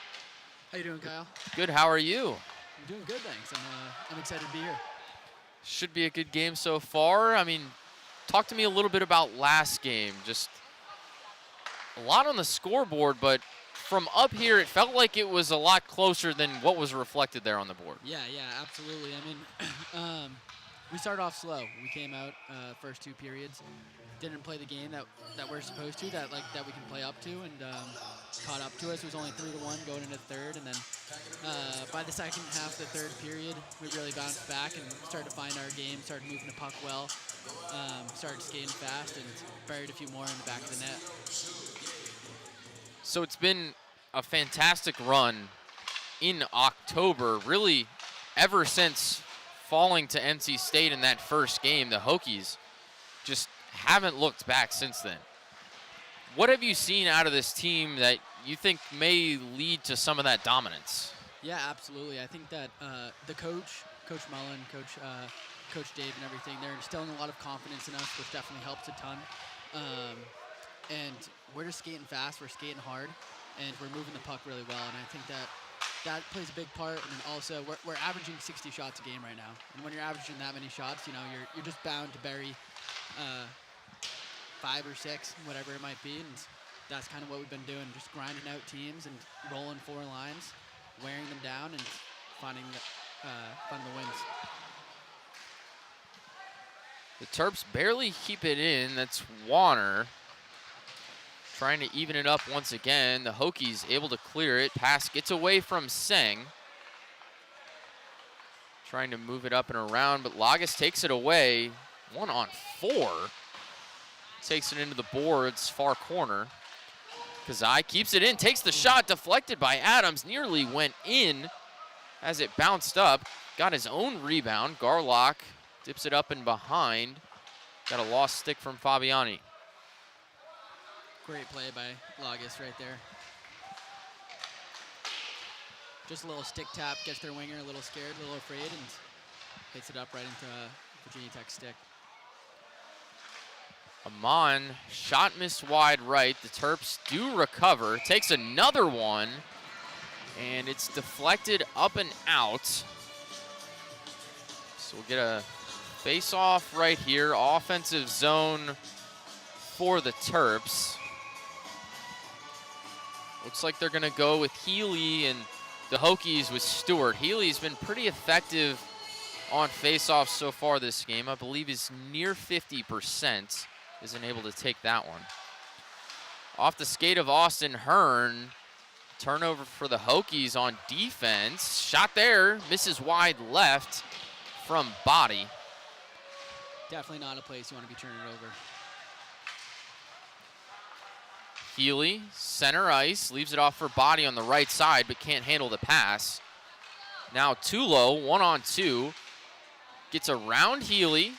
How you doing, Kyle? Good, how are you? I'm doing good, thanks. I'm excited to be here. Should be a good game so far. I mean, talk to me a little bit about last game. Just a lot on the scoreboard, but from up here, it felt like it was a lot closer than what was reflected there on the board. Yeah, absolutely. I mean, we started off slow. We came out first 2 periods, didn't play the game that we're supposed to, that we can play up to, and caught up to us. It was only 3-1 going into the third, and then by the second half of the third period, we really bounced back and started to find our game, started moving the puck well, started skating fast, and buried a few more in the back of the net. So it's been a fantastic run in October, really ever since falling to NC State in that first game, the Hokies just haven't looked back since then. What have you seen out of this team that you think may lead to some of that dominance? Yeah, absolutely. I think that the coach, Coach Mullen, Coach Dave and everything, they're instilling a lot of confidence in us, which definitely helps a ton. And we're just skating fast, we're skating hard, and we're moving the puck really well. And I think that plays a big part. And then also, we're averaging 60 shots a game right now. And when you're averaging that many shots, you know, you're just bound to bury 5 or 6, whatever it might be. And that's kind of what we've been doing, just grinding out teams and rolling 4 lines, wearing them down, and finding the wins. The Terps barely keep it in. That's Warner trying to even it up once again. The Hokies able to clear it. Pass gets away from Seng. Trying to move it up and around, but Lagas takes it away. 1-on-4. Takes it into the boards, far corner. Kazai keeps it in, takes the shot, deflected by Adams. Nearly went in as it bounced up. Got his own rebound. Garlock dips it up and behind. Got a lost stick from Fabiani. Great play by Lagas right there. Just a little stick tap, gets their winger a little scared, a little afraid, and hits it up right into Virginia Tech's stick. Amon, shot missed wide right. The Terps do recover. Takes another one, and it's deflected up and out. So we'll get a face-off right here. Offensive zone for the Terps. Looks like they're gonna go with Healy and the Hokies with Stewart. Healy's been pretty effective on face-offs so far this game. I believe he's near 50%. Isn't able to take that one. Off the skate of Austin Hearn. Turnover for the Hokies on defense. Shot there, misses wide left from Body. Definitely not a place you want to be turning it over. Healy, center ice, leaves it off for Body on the right side, but can't handle the pass. Now Tulo, 1-on-2. Gets around Healy.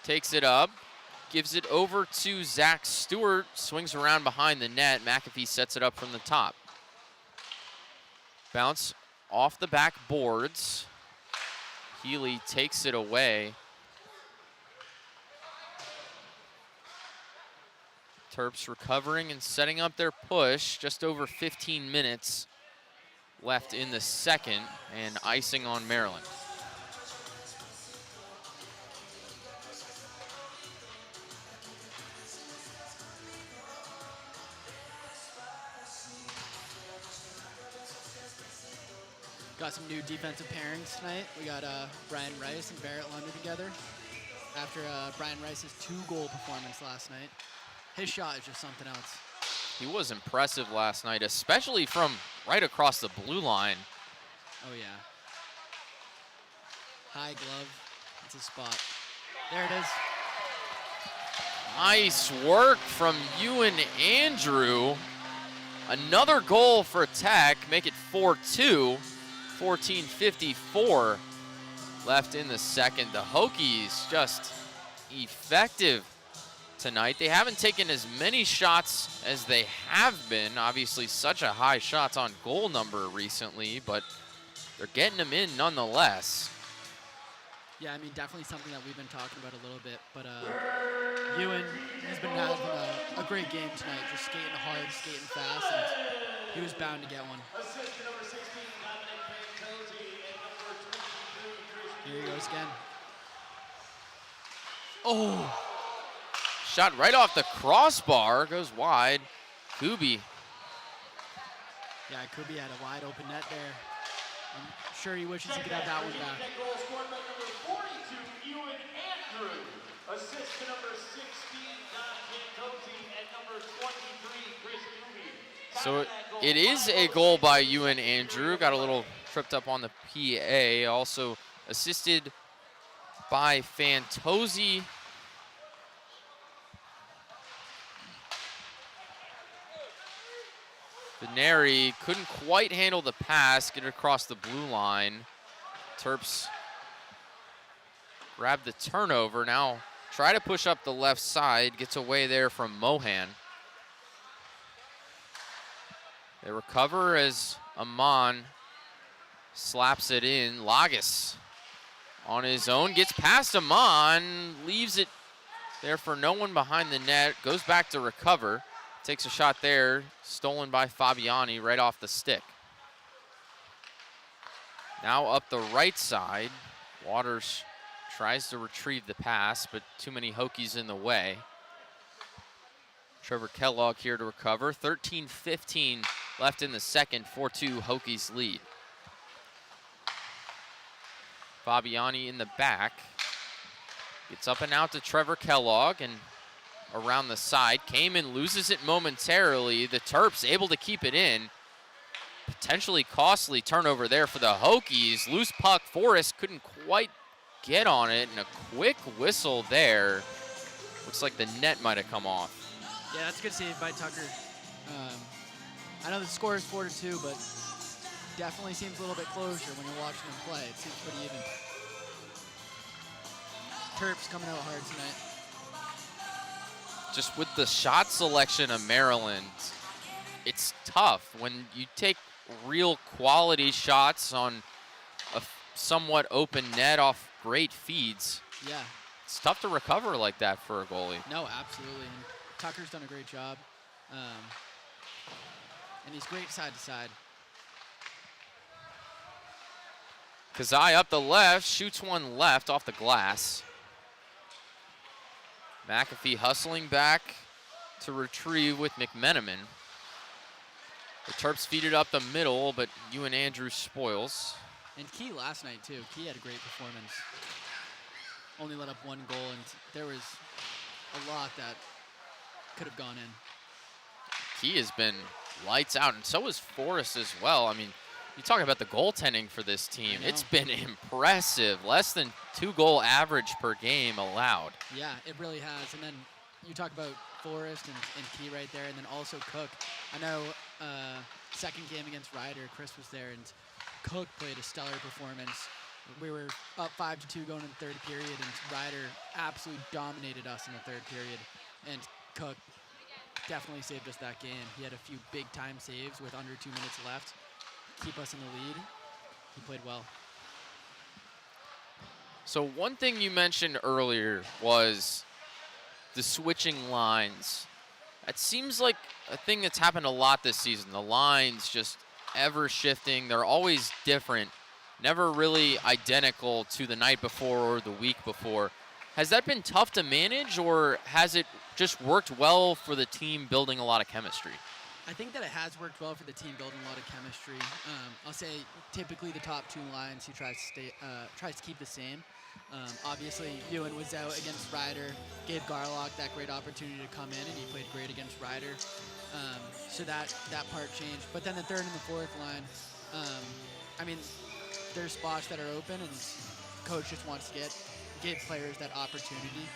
Takes it up. Gives it over to Zach Stewart. Swings around behind the net. McAfee sets it up from the top. Bounce off the back boards. Healy takes it away. Terps recovering and setting up their push. Just over 15 minutes left in the second, and icing on Maryland. Got some new defensive pairings tonight. We got Brian Rice and Barrett Lunder together after Brian Rice's 2-goal performance last night. His shot is just something else. He was impressive last night, especially from right across the blue line. Oh, yeah. High glove. It's a spot. There it is. Nice work from Ewan Andrew. Another goal for Tech, make it 4-2. 14:54 left in the second. The Hokies just effective tonight. They haven't taken as many shots as they have been. Obviously, such a high shots on goal number recently, but they're getting them in nonetheless. Yeah, I mean, definitely something that we've been talking about a little bit, but Ewan has been having a great game tonight, just skating hard, skating fast, and he was bound to get one. Here he goes again. Oh! Shot right off the crossbar, goes wide. Kubi. Yeah, Kubi had a wide open net there. I'm sure he wishes he could have that one back. Assist to number 16, Don Cancosi, and number 23, Chris Kubi. So it is a goal by Ewan Andrew. Got a little tripped up on the PA. Also assisted by Fantozzi. Veneri couldn't quite handle the pass, get it across the blue line. Terps grab the turnover. Now try to push up the left side. Gets away there from Mohan. They recover as Amon slaps it in. Lagas on his own, gets past Amon, leaves it there for no one behind the net, goes back to recover, takes a shot there, stolen by Fabiani right off the stick. Now up the right side, Waters tries to retrieve the pass, but too many Hokies in the way. Trevor Kellogg here to recover. 13-15 left in the second, 4-2 Hokies lead. Fabiani in the back. Gets up and out to Trevor Kellogg and around the side. Kamen loses it momentarily. The Terps able to keep it in. Potentially costly turnover there for the Hokies. Loose puck, Forrest couldn't quite get on it, and a quick whistle there. Looks like the net might have come off. Yeah, that's a good save by Tucker. I know the score is 4-2, but definitely seems a little bit closer when you're watching them play. It seems pretty even. Terps coming out hard tonight. Just with the shot selection of Maryland, it's tough when you take real quality shots on a somewhat open net off great feeds. Yeah. It's tough to recover like that for a goalie. No, absolutely. And Tucker's done a great job. And he's great side to side. Kazai up the left, shoots one left off the glass. McAfee hustling back to retrieve with McMenamin. The Terps feed it up the middle, but Ewan Andrews spoils. And Key last night, too. Key had a great performance. Only let up one goal, and there was a lot that could have gone in. Key has been lights out, and so is Forrest as well. I mean, you talk about the goaltending for this team. It's been impressive. Less than 2-goal average per game allowed. Yeah, it really has. And then you talk about Forrest and Key right there, and then also Cook. I know second game against Ryder, Chris was there, and Cook played a stellar performance. We were up 5-2 going in the third period, and Ryder absolutely dominated us in the third period. And Cook definitely saved us that game. He had a few big-time saves with under 2 minutes left. Keep us in the lead. He played well. So one thing you mentioned earlier was the switching lines. It seems like a thing that's happened a lot this season. The lines just ever shifting. They're always different, never really identical to the night before or the week before. Has that been tough to manage, or has it just worked well for the team building a lot of chemistry? I think that it has worked well for the team building a lot of chemistry. I'll say typically the top two lines he tries to keep the same. Obviously, Ewan was out against Ryder, gave Garlock that great opportunity to come in, and he played great against Ryder. So that part changed. But then the third and the fourth line, I mean, there's spots that are open, and coach just wants to give players that opportunity.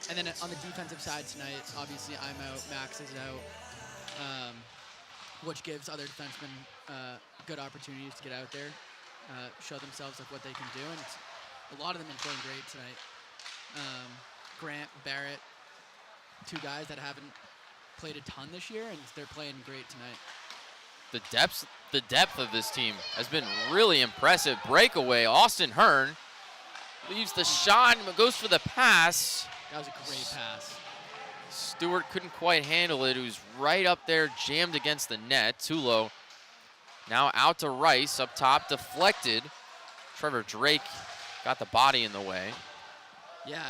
And then on the defensive side tonight, obviously I'm out, Max is out. Which gives other defensemen good opportunities to get out there, show themselves like what they can do, and a lot of them have been playing great tonight. Grant, Barrett, two guys that haven't played a ton this year, and they're playing great tonight. The depth of this team has been really impressive. Breakaway, Austin Hearn leaves the shot and goes for the pass. That was a great pass. Stewart couldn't quite handle it. He was right up there, jammed against the net. Tulo now out to Rice, up top, deflected. Trevor Drake got the body in the way. Yeah,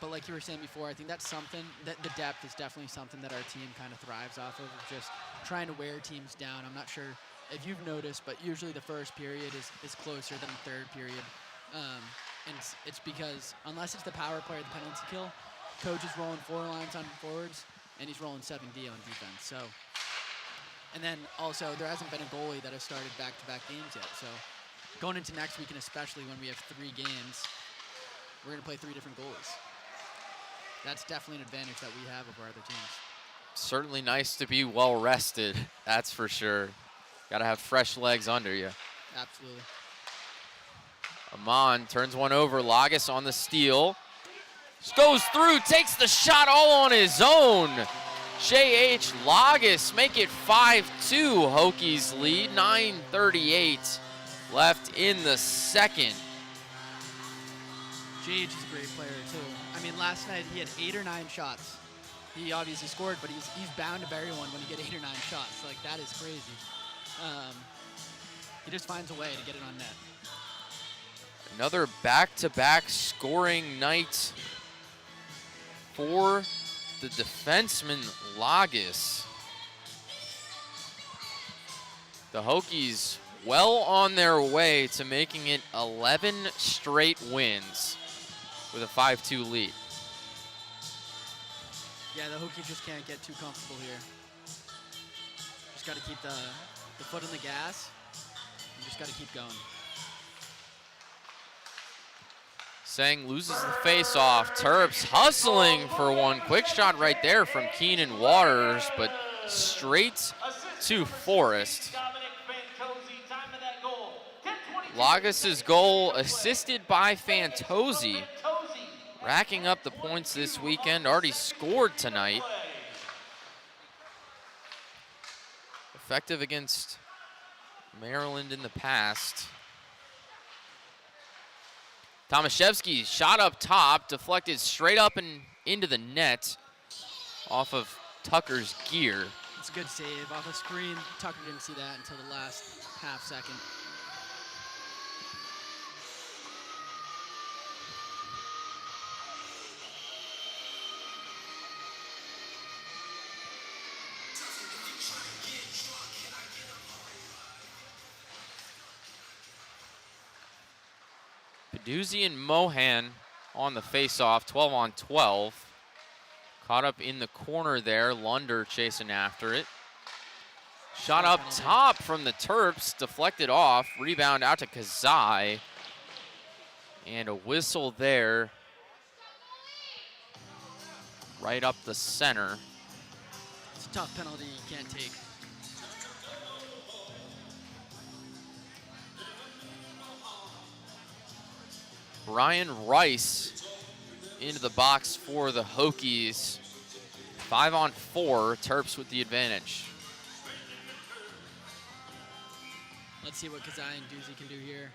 but like you were saying before, I think that's something, that the depth is definitely something that our team kind of thrives off of just trying to wear teams down. I'm not sure if you've noticed, but usually the first period is closer than the third period. And it's because unless it's the power play or the penalty kill, coach is rolling 4 lines on forwards, and he's rolling 7D on defense. So, and then also there hasn't been a goalie that has started back-to-back games yet. So, going into next week, and especially when we have 3 games, we're going to play 3 different goalies. That's definitely an advantage that we have over other teams. Certainly nice to be well rested. That's for sure. Got to have fresh legs under you. Absolutely. Amon turns one over. Lagas on the steal. Just goes through, takes the shot all on his own. J.H. Lagas make it 5-2. Hokies lead. 9:38 left in the second. J.H. is a great player, too. I mean, last night he had 8 or 9 shots. He obviously scored, but he's bound to bury one when you get 8 or 9 shots. Like, that is crazy. He just finds a way to get it on net. Another back-to-back scoring night for the defenseman Lagas. The Hokies well on their way to making it 11 straight wins with a 5-2 lead. Yeah, the Hokies just can't get too comfortable here. Just got to keep the foot on the gas and just got to keep going. Sang loses the face-off. Terps hustling for one. Quick shot right there from Keenan Waters, but straight to Forrest. Lagas' goal assisted by Fantozzi, racking up the points this weekend. Already scored tonight. Effective against Maryland in the past. Tomaszewski's shot up top, deflected straight up and into the net off of Tucker's gear. It's a good save off a screen. Tucker didn't see that until the last half second. Peduzzi and Mohan on the face-off, 12 on 12. Caught up in the corner there, Lunder chasing after it. Shot up top from the Terps, deflected off, rebound out to Kazai. And a whistle there, right up the center. It's a tough penalty you can't take. Brian Rice into the box for the Hokies. 5 on 4, Terps with the advantage. Let's see what Kazai and Doozy can do here.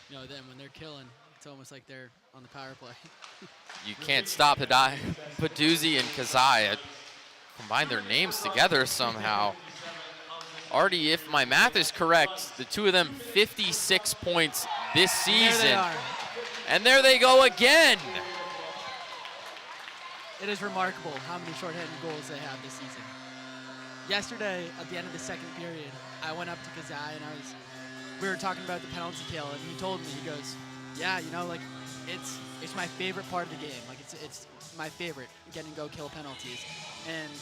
You know, then when they're killing, it's almost like they're on the power play. You can't stop it. Peduzzi and Kazai combine their names together somehow. Already, if my math is correct, the two of them 56 points this season. There they are. And there they go again. It is remarkable how many shorthanded goals they have this season. Yesterday, at the end of the second period, I went up to Kazai and we were talking about the penalty kill, and he told me, he goes, yeah, you know, like, it's my favorite part of the game. Like, it's my favorite, getting go kill penalties. And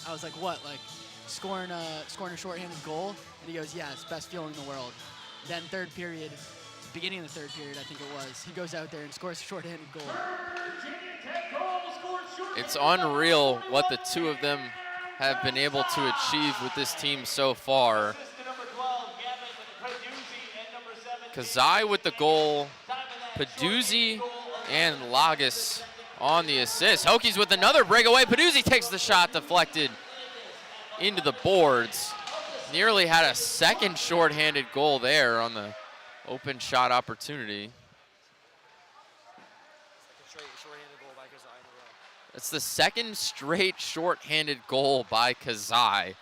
I was like, what, like, scoring a shorthanded goal? And he goes, yeah, it's the best feeling in the world. Then third period, beginning of the third period, I think it was, he goes out there and scores a shorthanded goal. It's unreal what the two of them have been able to achieve with this team so far. Kazai with the goal, Peduzzi and Lagas on the assist. Hokies with another breakaway. Peduzzi takes the shot, deflected into the boards. Nearly had a second shorthanded goal there on the open shot opportunity. It's the second straight shorthanded goal by Kazai.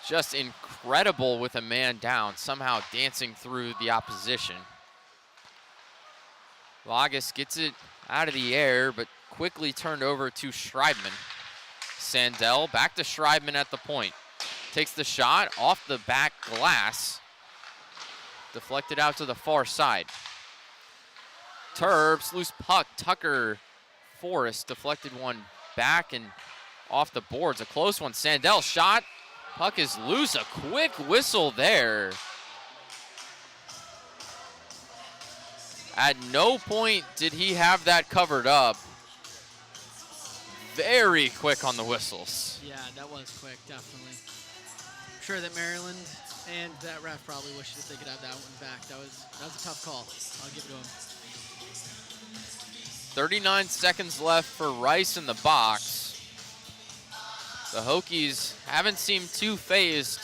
Just incredible with a man down, somehow dancing through the opposition. Lagas gets it out of the air, but quickly turned over to Schreibman. Sandell back to Schreibman at the point. Takes the shot off the back glass. Deflected out to the far side. Terps, loose puck, Tucker, Forrest deflected one back and off the boards. A close one, Sandell shot. Puck is loose, a quick whistle there. At no point did he have that covered up. Very quick on the whistles. Yeah, that was quick, definitely. I'm sure that Maryland And that ref probably wishes that they could have that one back. That was a tough call. I'll give it to him. 39 seconds left for Rice in the box. The Hokies haven't seemed too phased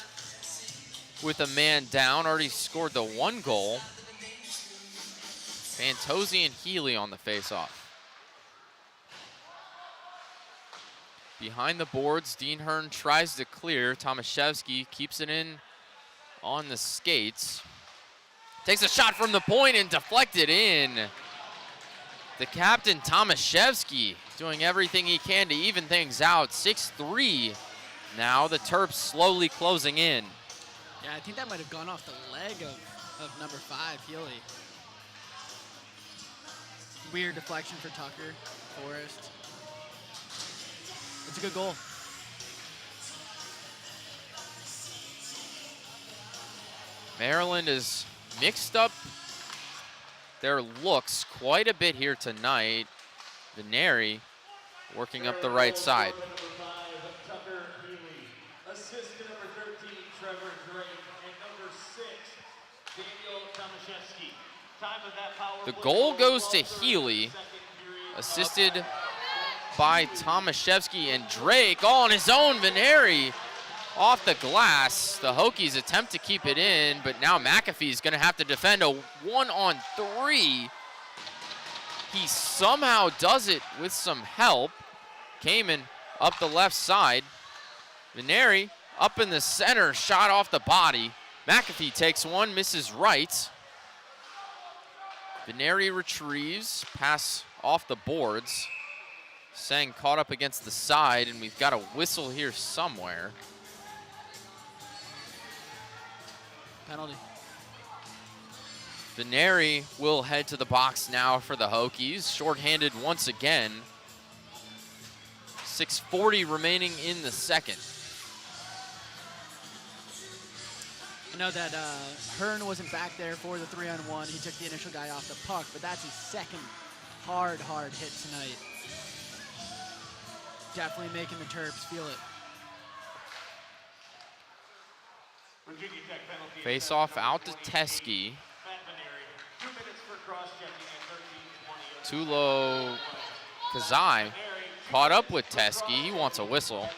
with a man down. Already scored the 1 goal. Fantozzi and Healy on the faceoff. Behind the boards, Dean Hearn tries to clear. Tomaszewski keeps it in on the skates. Takes a shot from the point and deflected in. The captain, Tomaszewski, doing everything he can to even things out. 6-3 now. The Terps slowly closing in. Yeah, I think that might have gone off the leg of number 5, Healy. Weird deflection for Tucker, Forrest. It's a good goal. Maryland has mixed up their looks quite a bit here tonight. Veneri working up the right side. Tucker Healy. Assist to number 13, Trevor Drake. And number 6, Daniel Tomaszewski. Time of that power The play goal goes to 12:30, Healy, second period. assisted by Tomaszewski, and Drake all on his own. Veneri off the glass. The Hokies attempt to keep it in, but now McAfee's gonna have to defend a 1-on-3. He somehow does it with some help. Kamen up the left side. Veneri up in the center, shot off the body. McAfee takes one, misses right. Veneri retrieves, pass off the boards. Sang caught up against the side, and we've got a whistle here somewhere. Penalty. Veneri will head to the box now for the Hokies. Shorthanded once again. 6:40 remaining in the second. I know that Hearn wasn't back there for the 3-on-1. He took the initial guy off the puck, but that's his second hard hit tonight. Definitely making the Terps feel it. Virginia Tech penalty. Face off out to Teskey. Matt Veneri, 2 minutes for cross-checking at 13:20. Tulo Kazai caught up with Teskey. He wants a whistle.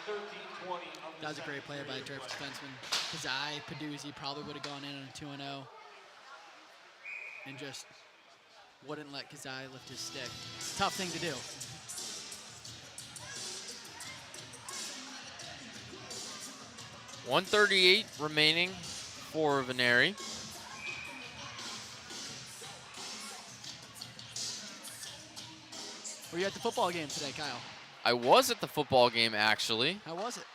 That was a great play by the Terps defenseman. Kazai, Peduzzi probably would have gone in on a 2-0 and just wouldn't let Kazai lift his stick. It's a tough thing to do. .138 remaining for Veneri. Were you at the football game today, Kyle? I was at the football game, actually. How was it?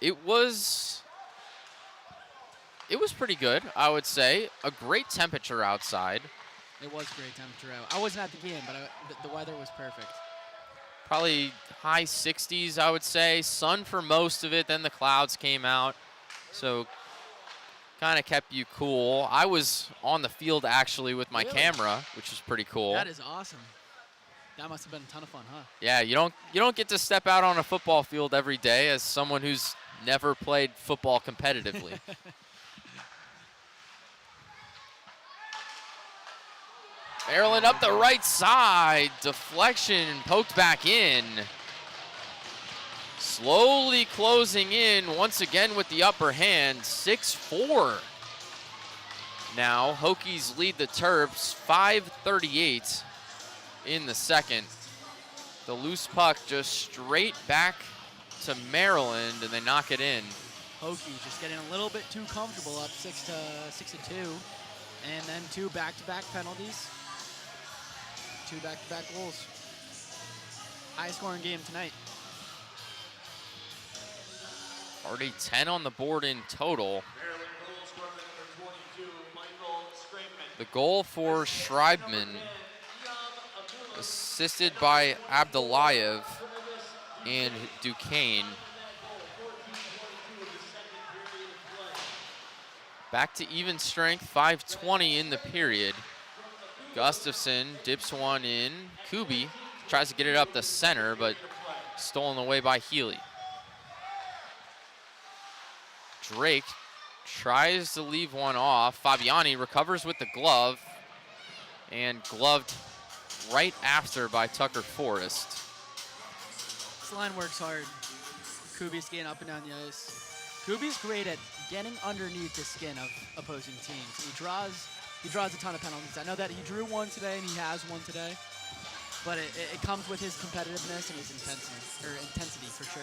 It was pretty good, I would say. A great temperature outside. It was great temperature out. I wasn't at the game, but the weather was perfect. Probably high 60s, I would say. Sun for most of it, then the clouds came out. So kind of kept you cool. I was on the field actually with my camera, which was pretty cool. That is awesome. That must have been a ton of fun, huh? Yeah, you don't get to step out on a football field every day as someone who's never played football competitively. Maryland up the right side. Deflection poked back in. Slowly closing in once again with the upper hand. 6-4. Now Hokies lead the Terps 5:38 in the second. The loose puck just straight back to Maryland, and they knock it in. Hokies just getting a little bit too comfortable, up 6-2, and then 2 back-to-back penalties, 2 back-to-back goals. High-scoring game tonight. Already 10 on the board in total. Maryland goal scorer number 22, Michael Scrapeman. The goal for Schreibman, assisted by Abdullayev and Duquesne. Back to even strength, 5:20 in the period. Gustafson dips one in. Kubi tries to get it up the center, but stolen away by Healy. Drake tries to leave one off. Fabiani recovers with the glove, and gloved right after by Tucker Forrest. This line works hard. Kubi's getting up and down the ice. Kubi's great at getting underneath the skin of opposing teams. He draws a ton of penalties. I know that he drew one today and he has one today, but it comes with his competitiveness and his intensity for sure.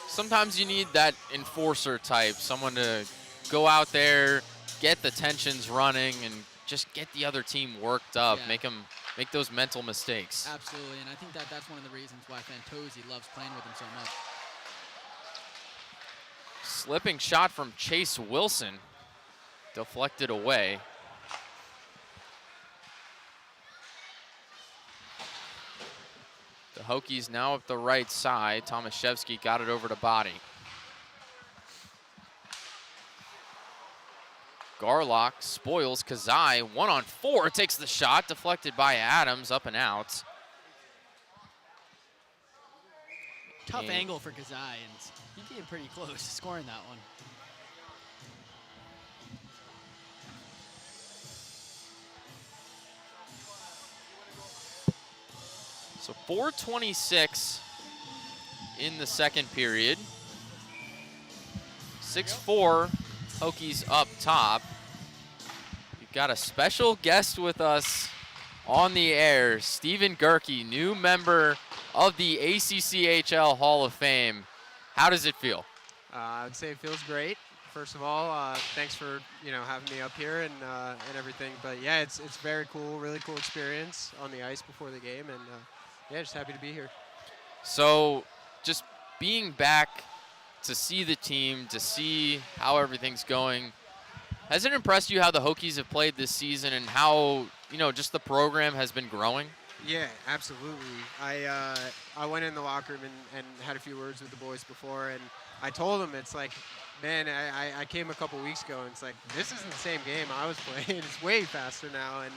Sometimes you need that enforcer type, someone to go out there, get the tensions running, and just get the other team worked up, Yeah. make those mental mistakes. Absolutely, and I think that's one of the reasons why Fantozzi loves playing with him so much. Slipping shot from Chase Wilson, deflected away. The Hokies now up the right side. Tomaszewski got it over to Body. Garlock spoils Kazai. 1-on-4, takes the shot, deflected by Adams, up and out. Tough And angle for Kazai, and he came pretty close to scoring that one. So 4:26 in the second period. 6-4, Hokies up top. We've got a special guest with us on the air, Stephen Gerke, new member of the ACCHL Hall of Fame. How does it feel? I would say it feels great. First of all, thanks for having me up here and everything. But yeah, it's very cool, really cool experience on the ice before the game, and yeah, just happy to be here. So just being back to see the team, to see how everything's going, has it impressed you how the Hokies have played this season and how just the program has been growing? Yeah, absolutely. I went in the locker room and had a few words with the boys before, and I told them, it's like, man, I came a couple weeks ago, and it's like, this isn't the same game I was playing. It's way faster now, and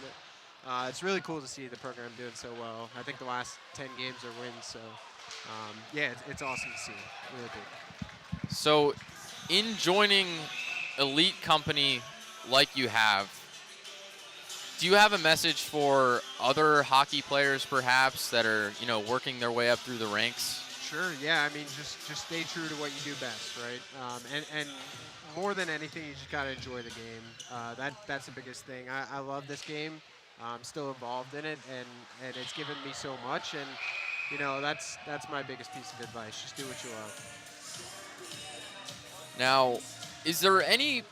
it's really cool to see the program doing so well. I think the last 10 games are wins, so yeah, it's awesome to see. Really cool. So in joining elite company like you have, do you have a message for other hockey players perhaps that are, working their way up through the ranks? Sure, yeah. I mean, just stay true to what you do best, right? And more than anything, you just got to enjoy the game. That's the biggest thing. I love this game. I'm still involved in it, and it's given me so much. And, that's my biggest piece of advice. Just do what you love. Now, is there any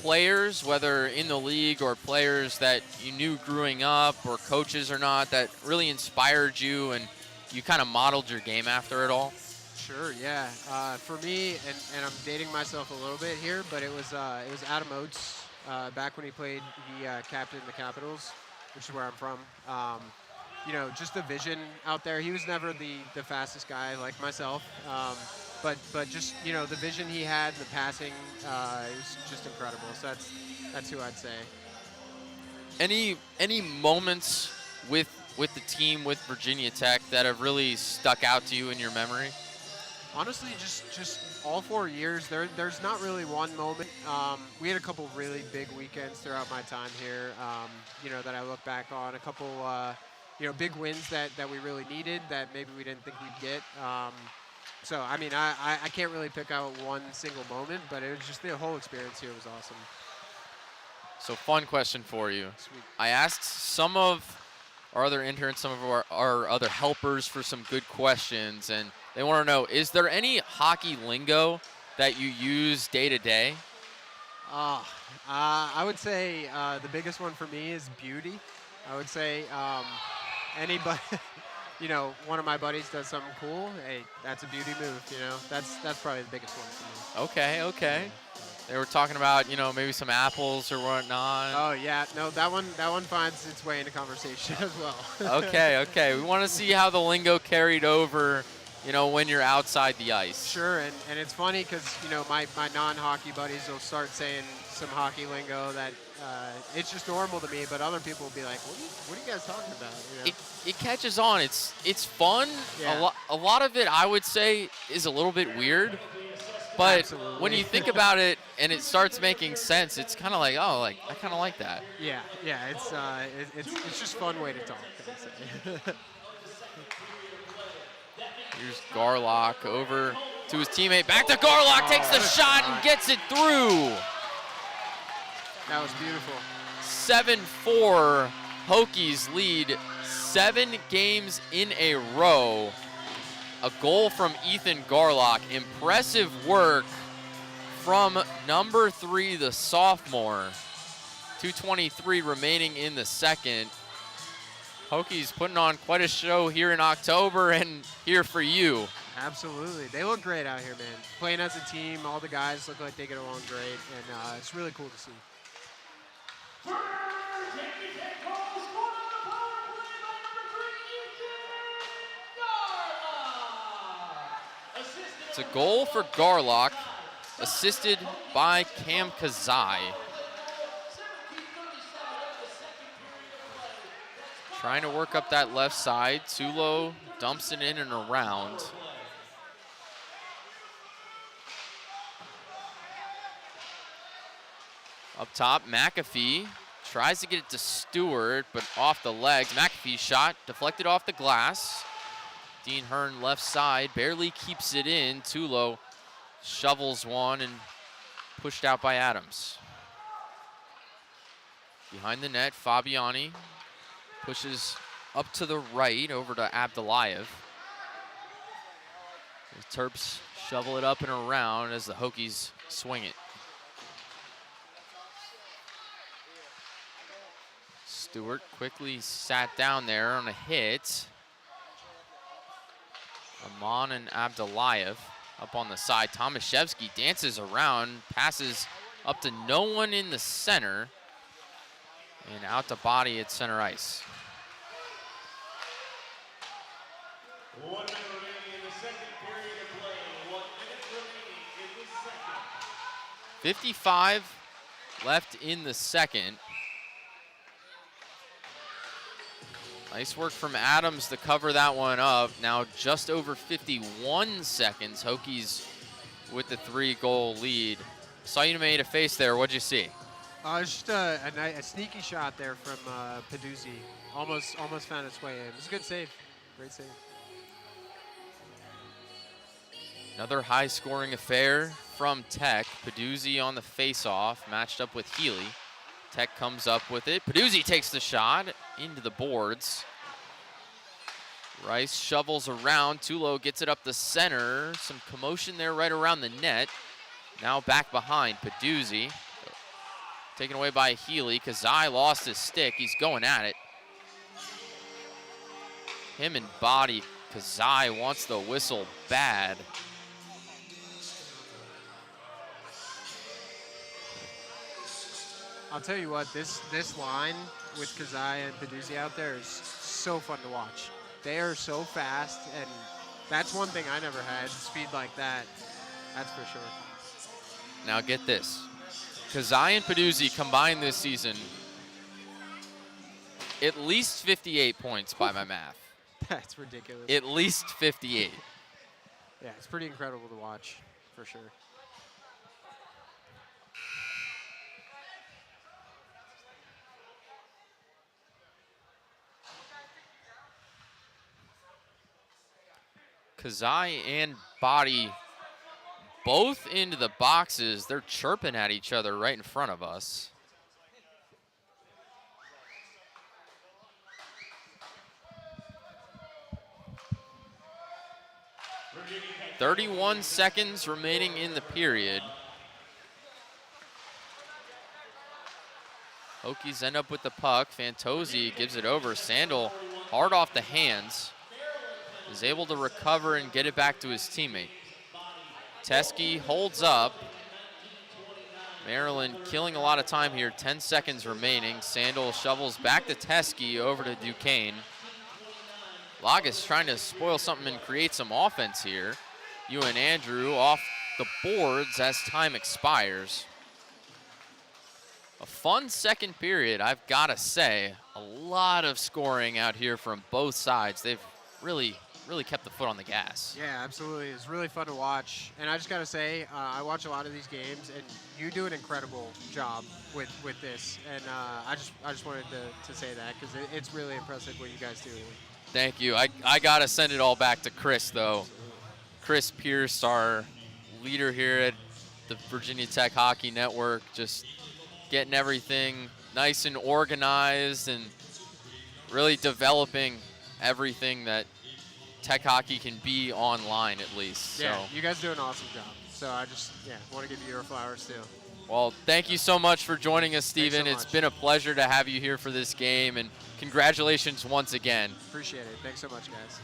players, whether in the league or players that you knew growing up or coaches or not, that really inspired you and you kind of modeled your game after it all? Sure, yeah. For me, and I'm dating myself a little bit here, but it was Adam Oates back when he played. He captained the Capitals, which is where I'm from. Just the vision out there. He was never the fastest guy like myself, but just the vision he had, the passing, it was just incredible. So that's who I'd say. Any moments with the team, with Virginia Tech, that have really stuck out to you in your memory? Honestly, just all 4 years, there's not really one moment. We had a couple really big weekends throughout my time here, that I look back on. A couple, big wins that we really needed that maybe we didn't think we'd get. So, I mean, I can't really pick out one single moment, but it was just the whole experience here was awesome. So, fun question for you. Sweet. I asked some of our other interns, some of our other helpers for some good questions, and they want to know, is there any hockey lingo that you use day to day? I would say the biggest one for me is beauty. I would say anybody, one of my buddies does something cool, hey, that's a beauty move, That's probably the biggest one for me. Okay. They were talking about, maybe some apples or whatnot. Oh, yeah. No, that one finds its way into conversation as well. Okay. We want to see how the lingo carried over, when you're outside the ice. Sure, and it's funny because, my non-hockey buddies will start saying some hockey lingo that it's just normal to me, but other people will be like, what are you guys talking about? It catches on. It's fun. Yeah. A lot of it, I would say, is a little bit weird. But Absolutely. when you think about it and it starts making sense, it's kind of like, oh, like I kind of like that. Yeah, it's just fun way to talk. I'd say. Here's Garlock over to his teammate. Back to Garlock, takes the what a shot shot. and gets it through. That was beautiful. 7-4, Hokies lead 7 games in a row. A goal from Ethan Garlock. Impressive work from number 3, the sophomore. 2:23 remaining in the second. Hokies putting on quite a show here in October and here for you. Absolutely. They look great out here, man. Playing as a team, all the guys look like they get along great, and it's really cool to see. It's a goal for Garlock, assisted by Cam Kazai. Trying to work up that left side. Tulo dumps it in and around. Up top, McAfee tries to get it to Stewart, but off the legs. McAfee's shot deflected off the glass. Dean Hearn left side, barely keeps it in. Tulo shovels one and pushed out by Adams. Behind the net, Fabiani pushes up to the right over to Abdulayev. The Terps shovel it up and around as the Hokies swing it. Stewart quickly sat down there on a hit. Aman and Abdulayev up on the side. Tomaszewski dances around, passes up to no one in the center, and out to body at center ice. 1 minute remaining in the second period of play. 1 minute remaining in the second. 55 left in the second. Nice work from Adams to cover that one up. Now just over 51 seconds. Hokies with the 3-goal lead. Saw you made a face there. What'd you see? Just a sneaky shot there from Peduzzi. Almost found its way in. It was a good save. Great save. Another high-scoring affair from Tech. Peduzzi on the face-off, matched up with Healy. Tech comes up with it. Peduzzi takes the shot into the boards. Rice shovels around. Tulo gets it up the center. Some commotion there right around the net. Now back behind Peduzzi. Taken away by Healy. Kazai lost his stick. He's going at it. Him and body. Kazai wants the whistle bad. I'll tell you what, this line with Kazai and Peduzzi out there is so fun to watch. They are so fast, and that's one thing I never had, speed like that. That's for sure. Now get this. Kazai and Peduzzi combined this season, at least 58 points by my math. That's ridiculous. At least 58. Yeah, it's pretty incredible to watch, for sure. Kazai and Body both into the boxes. They're chirping at each other right in front of us. .31 seconds remaining in the period. Hokies end up with the puck. Fantozzi gives it over. Sandal hard off the hands. Is able to recover and get it back to his teammate. Teskey holds up. Maryland killing a lot of time here. 10 seconds remaining. Sandal shovels back to Teskey over to Duquesne. Lagas trying to spoil something and create some offense here. Ewan Andrew off the boards as time expires. A fun second period, I've got to say. A lot of scoring out here from both sides. They've really really kept the foot on the gas. Yeah, absolutely. It's really fun to watch. And I just got to say, I watch a lot of these games, and you do an incredible job with this. And I just wanted to say that because it's really impressive what you guys do. Thank you. I got to send it all back to Chris, though. Chris Pierce, our leader here at the Virginia Tech Hockey Network, just getting everything nice and organized and really developing everything that Tech hockey can be online, at least. Yeah, so. you guys do an awesome job. So I just want to give you your flowers too. Well, thank you so much for joining us, Thanks Steven. so It's much. been a pleasure to have you here for this game, and congratulations once again. Appreciate it. Thanks so much, guys.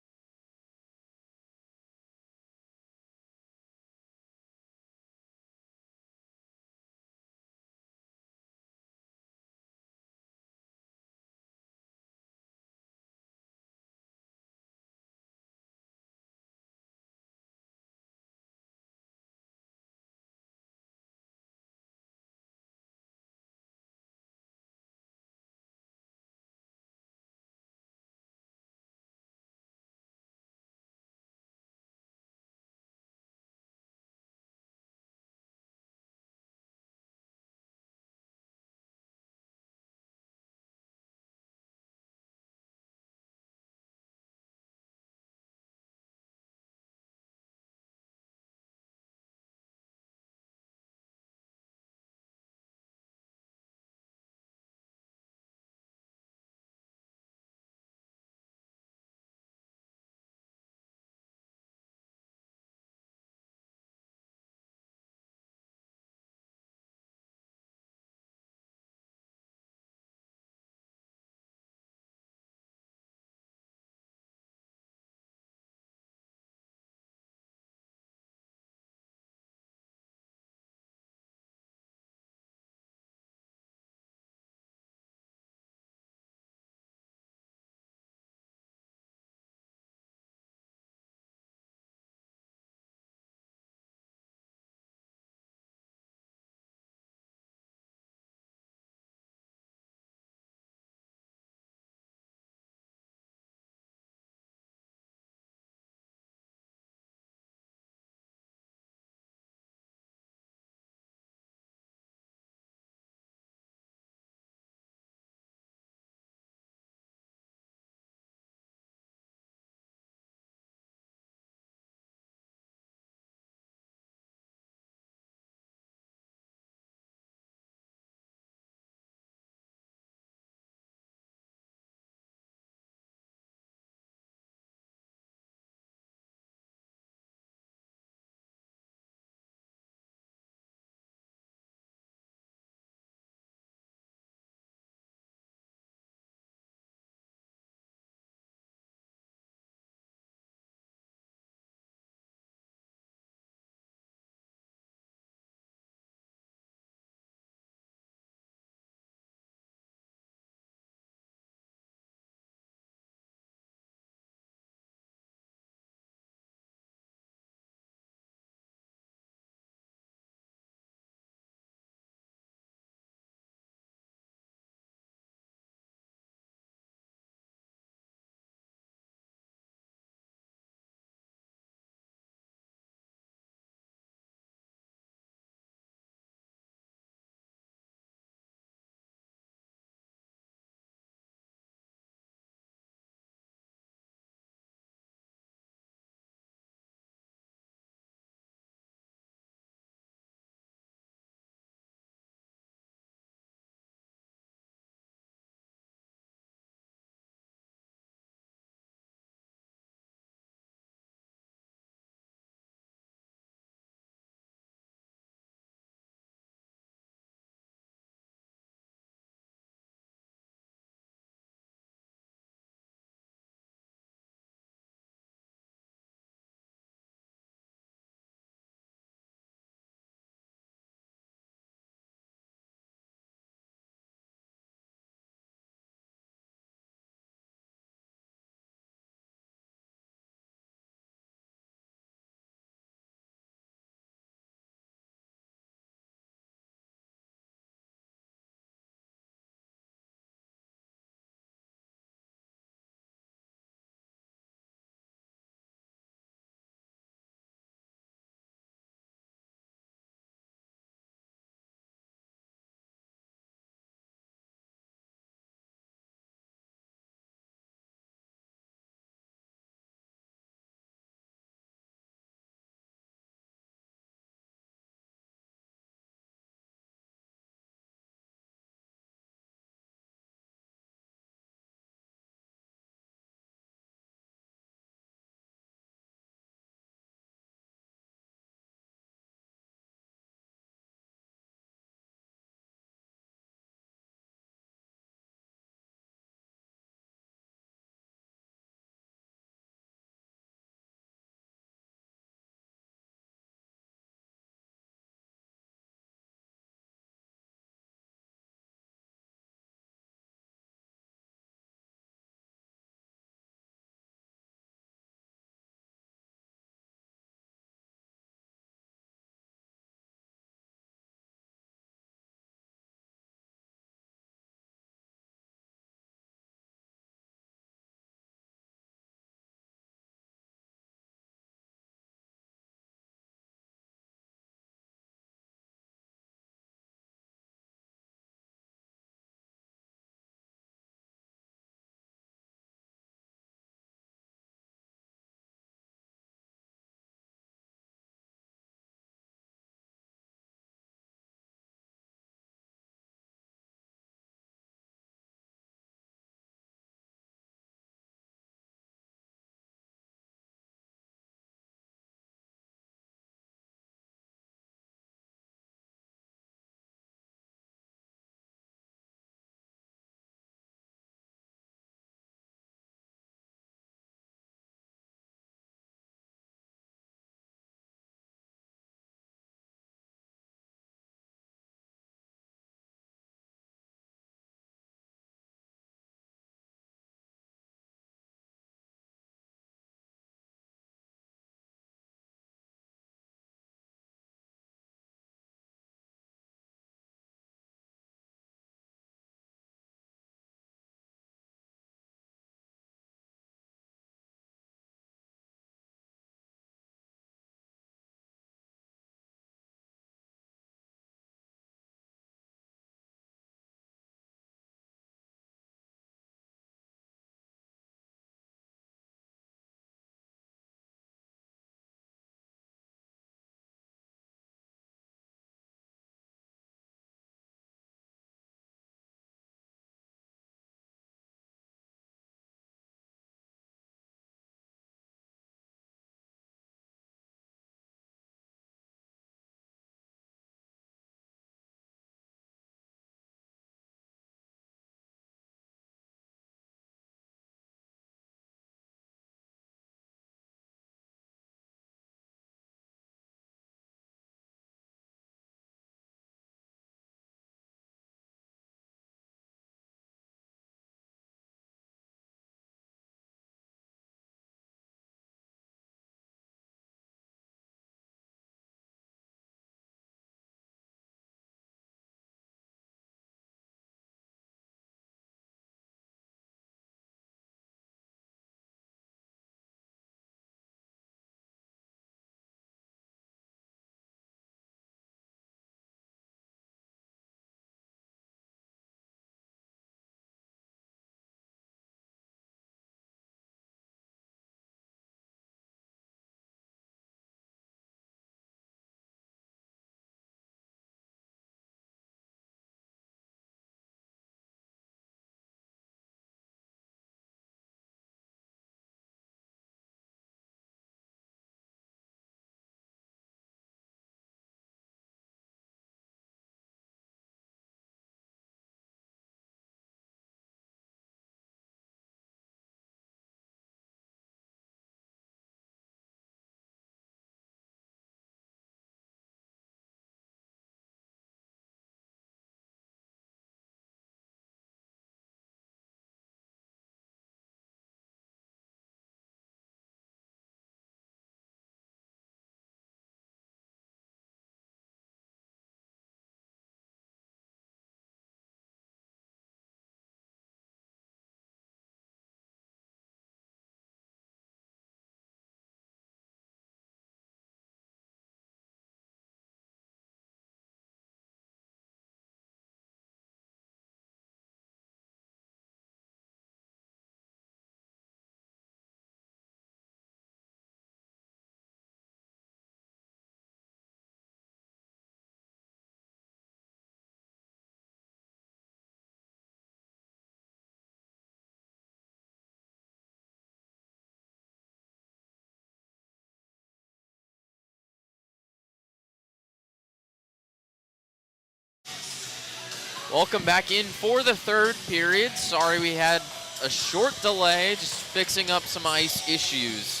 Welcome back in for the third period. Sorry we had a short delay, just fixing up some ice issues.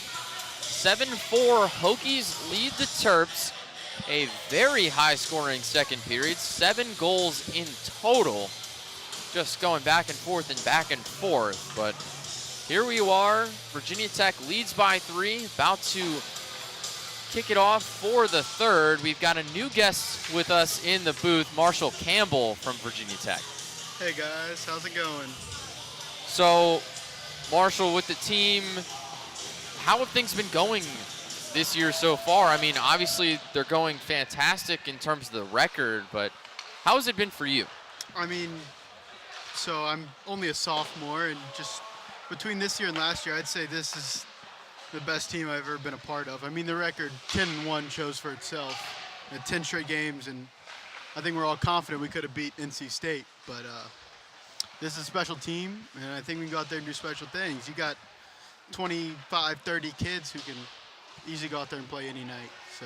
7-4, Hokies lead the Terps. A very high-scoring second period, 7 goals in total. Just going back and forth, but here we are. Virginia Tech leads by 3, about to kick it off for the third. We've got a new guest with us in the booth, Marshall Campbell from Virginia Tech. Hey guys, how's it going? So, Marshall, with the team, how have things been going this year so far? I mean, obviously they're going fantastic in terms of the record, but how has it been for you? I mean, so I'm only a sophomore, and just between this year and last year, I'd say this is the best team I've ever been a part of. I mean, the record 10-1 shows for itself. 10 straight games, and I think we're all confident we could have beat NC State, but this is a special team, and I think we can go out there and do special things. You got 25, 30 kids who can easily go out there and play any night, so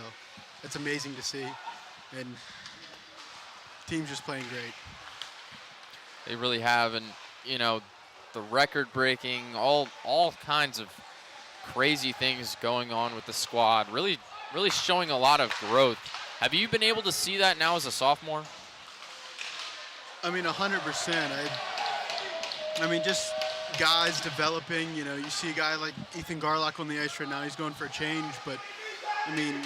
that's amazing to see, and the team's just playing great. They really have, and you know, the record-breaking, all kinds of crazy things going on with the squad. Really showing a lot of growth. Have you been able to see that now as a sophomore? I mean, 100%. I mean, just guys developing. You know, you see a guy like Ethan Garlock on the ice right now. He's going for a change, but I mean,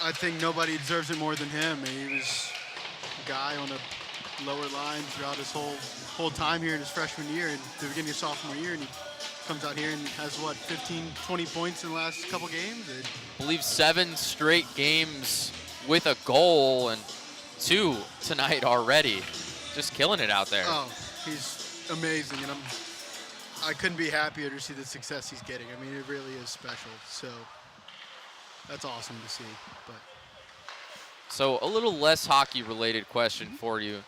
I think nobody deserves it more than him. He was a guy on a lower line throughout his whole time here in his freshman year and the beginning of sophomore year, and he comes out here and has, what, 15, 20 points in the last couple games? I believe 7 straight games with a goal and 2 tonight already. Just killing it out there. Oh, he's amazing, and I couldn't be happier to see the success he's getting. I mean, it really is special, so that's awesome to see. But So a little less hockey-related question for you.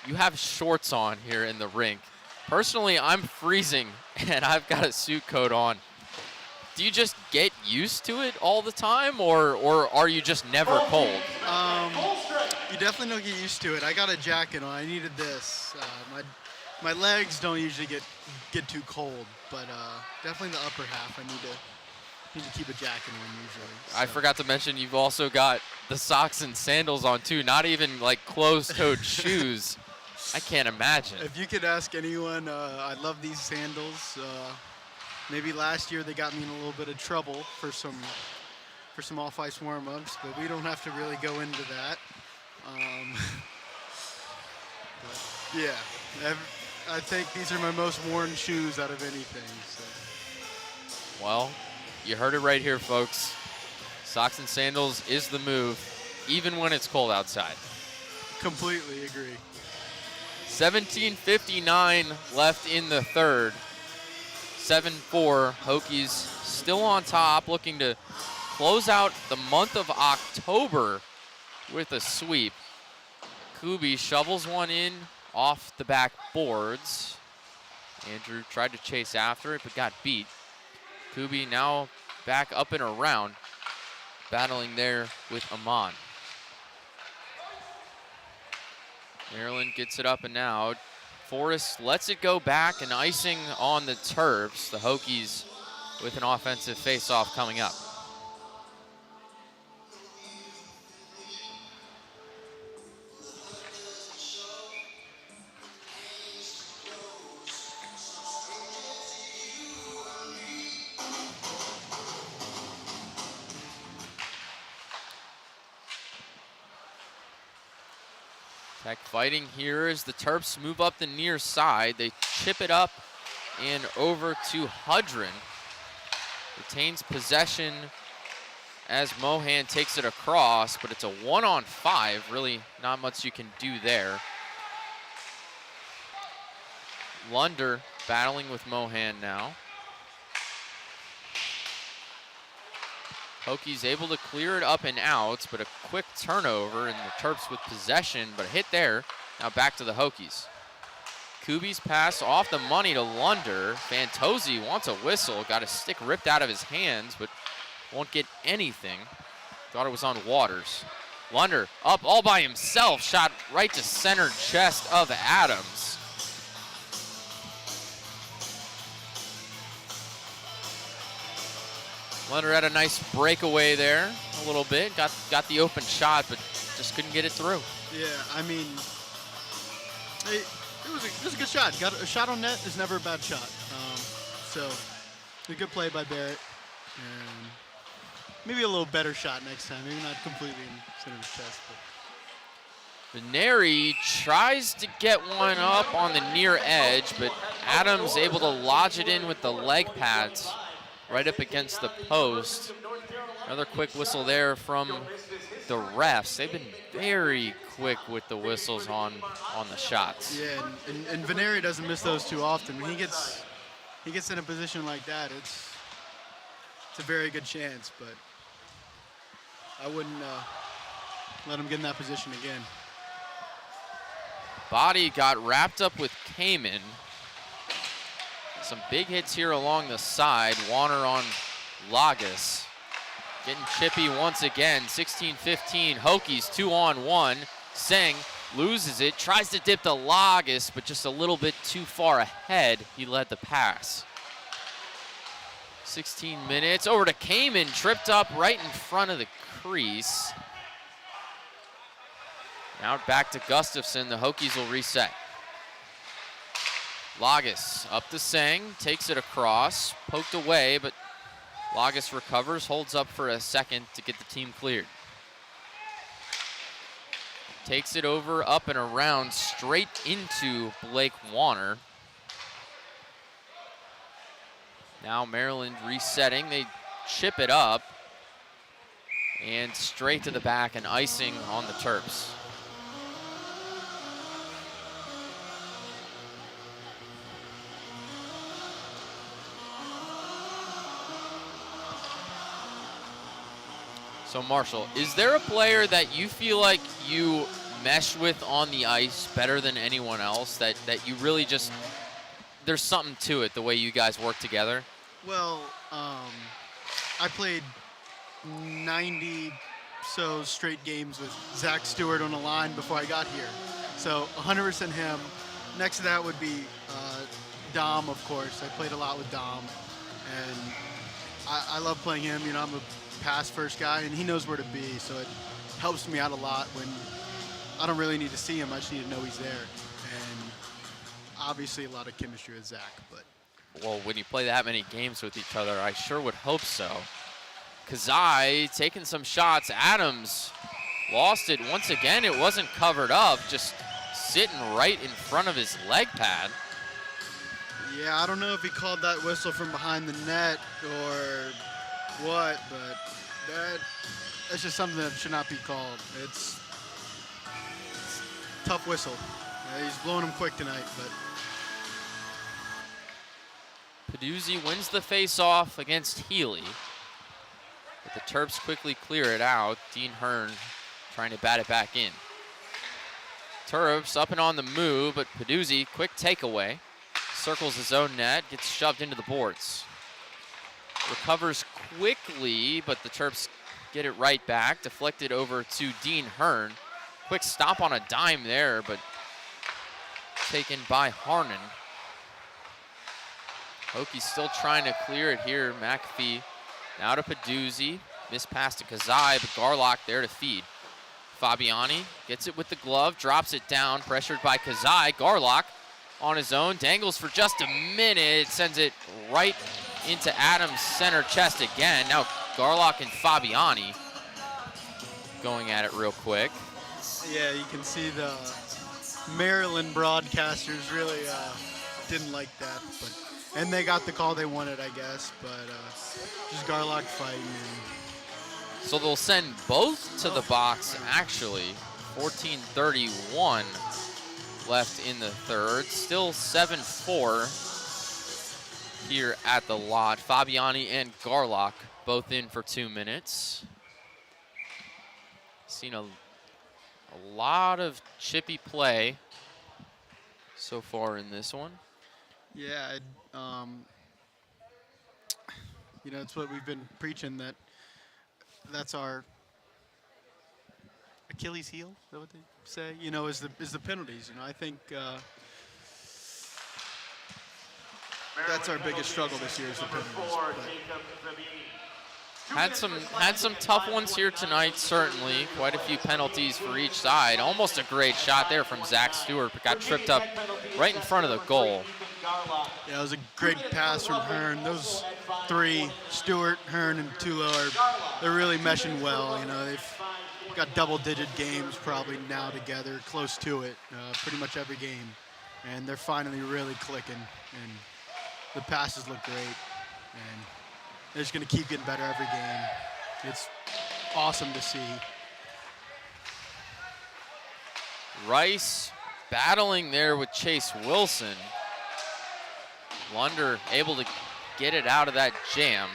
You have shorts on here in the rink. Personally, I'm freezing, and I've got a suit coat on. Do you just get used to it all the time, or are you just never cold? You definitely don't get used to it. I got a jacket on. I needed this. My legs don't usually get too cold, but definitely the upper half. I need to keep a jacket on usually. So. I forgot to mention you've also got the socks and sandals on too. Not even like closed-toed shoes. I can't imagine. If you could ask anyone, I love these sandals. Maybe last year they got me in a little bit of trouble for some off-ice warm-ups, but we don't have to really go into that. Yeah, I think these are my most worn shoes out of anything. So. Well, you heard it right here, folks. Socks and sandals is the move, even when it's cold outside. Completely agree. 17:59 left in the third. 7-4, Hokies still on top, looking to close out the month of October with a sweep. Kubi shovels one in off the back boards. Andrew tried to chase after it, but got beat. Kubi now back up and around, battling there with Amon. Maryland gets it up and out. Forrest lets it go back, and icing on the Terps. The Hokies with an offensive face-off coming up. Tech fighting here as the Terps move up the near side. They chip it up and over to Hudrin. Retains possession as Mohan takes it across, but it's a 1-on-5. Really not much you can do there. Lunder battling with Mohan now. Hokies able to clear it up and out, but a quick turnover, and the Terps with possession, but hit there. Now back to the Hokies. Kubi's pass off the money to Lunder. Fantozzi wants a whistle, got a stick ripped out of his hands, but won't get anything. Thought it was on Waters. Lunder up all by himself, shot right to center chest of Adams. Lunder had a nice breakaway there a little bit, got the open shot, but just couldn't get it through. Yeah, I mean, it was a good shot. Got a shot on net is never a bad shot. So a good play by Barrett, and maybe a little better shot next time. Maybe not completely in center of his chest. But. Veneri tries to get one up on the near edge, but Adams able to lodge it in with the leg pads right up against the post. Another quick whistle there from the refs. They've been very quick with the whistles on the shots. Yeah, and Veneri doesn't miss those too often. When he gets in a position like that, it's a very good chance, but I wouldn't let him get in that position again. Body got wrapped up with Kamen. Some big hits here along the side. Warner on Lagas. Getting chippy once again, 16-15. Hokies 2-on-1. Seng loses it, tries to dip to Lagas, but just a little bit too far ahead. He led the pass. 16 minutes, over to Kamen, tripped up right in front of the crease. Now back to Gustafson, the Hokies will reset. Lagas up to Seng, takes it across, poked away, but Lagas recovers, holds up for a second to get the team cleared. Takes it over, up and around, straight into Blake Warner. Now Maryland resetting, they chip it up, and straight to the back and icing on the Terps. So Marshall, is there a player that you feel like you mesh with on the ice better than anyone else, that you really just, there's something to it, the way you guys work together? Well, I played 90 so straight games with Zach Stewart on the line before I got here. So 100% him. Next to that would be Dom, of course. I played a lot with Dom, and I love playing him. You know, I'm a pass first guy, and he knows where to be, so it helps me out a lot when I don't really need to see him. I just need to know he's there. And obviously a lot of chemistry with Zach, but. Well, when you play that many games with each other, I sure would hope so. Kazai taking some shots. Adams lost it once again. It wasn't covered up, just sitting right in front of his leg pad. Yeah, I don't know if he called that whistle from behind the net or what, but that's just something that should not be called. It's tough whistle. He's blowing him quick tonight, but. Peduzzi wins the face-off against Healy. But the Terps quickly clear it out. Dean Hearn trying to bat it back in. Terps up and on the move, but Peduzzi, quick takeaway. Circles his own net, gets shoved into the boards. Recovers quickly, but the Terps get it right back. Deflected over to Dean Hearn. Quick stop on a dime there, but taken by Harnan. Hokies still trying to clear it here. McAfee now to Peduzzi. Missed pass to Kazai, but Garlock there to feed. Fabiani gets it with the glove, drops it down, pressured by Kazai. Garlock on his own, dangles for just a minute, sends it right into Adams' center chest again. Now Garlock and Fabiani going at it real quick. Yeah, you can see the Maryland broadcasters really didn't like that, and they got the call they wanted, I guess, but just Garlock fighting. So they'll send both to the box, actually. 14:31 left in the third. Still 7-4 here at the lot. Fabiani and Garlock both in for 2 minutes. Seen a lot of chippy play so far in this one. Yeah, you know, it's what we've been preaching, that's our Achilles heel. Is that what they say? You know, is the penalties. You know, I think that's our biggest struggle this year is the penalties. Had some tough ones here tonight, certainly. Quite a few penalties for each side. Almost a great shot there from Zach Stewart, but got tripped up right in front of the goal. Yeah, it was a great pass from Hearn. Those three, Stewart, Hearn, and Tulo, they're really meshing well. You know, they've got double-digit games probably now together, close to it, pretty much every game. And they're finally really clicking, and the passes look great. And they're just going to keep getting better every game. It's awesome to see. Rice battling there with Chase Wilson. Lunder able to get it out of that jam.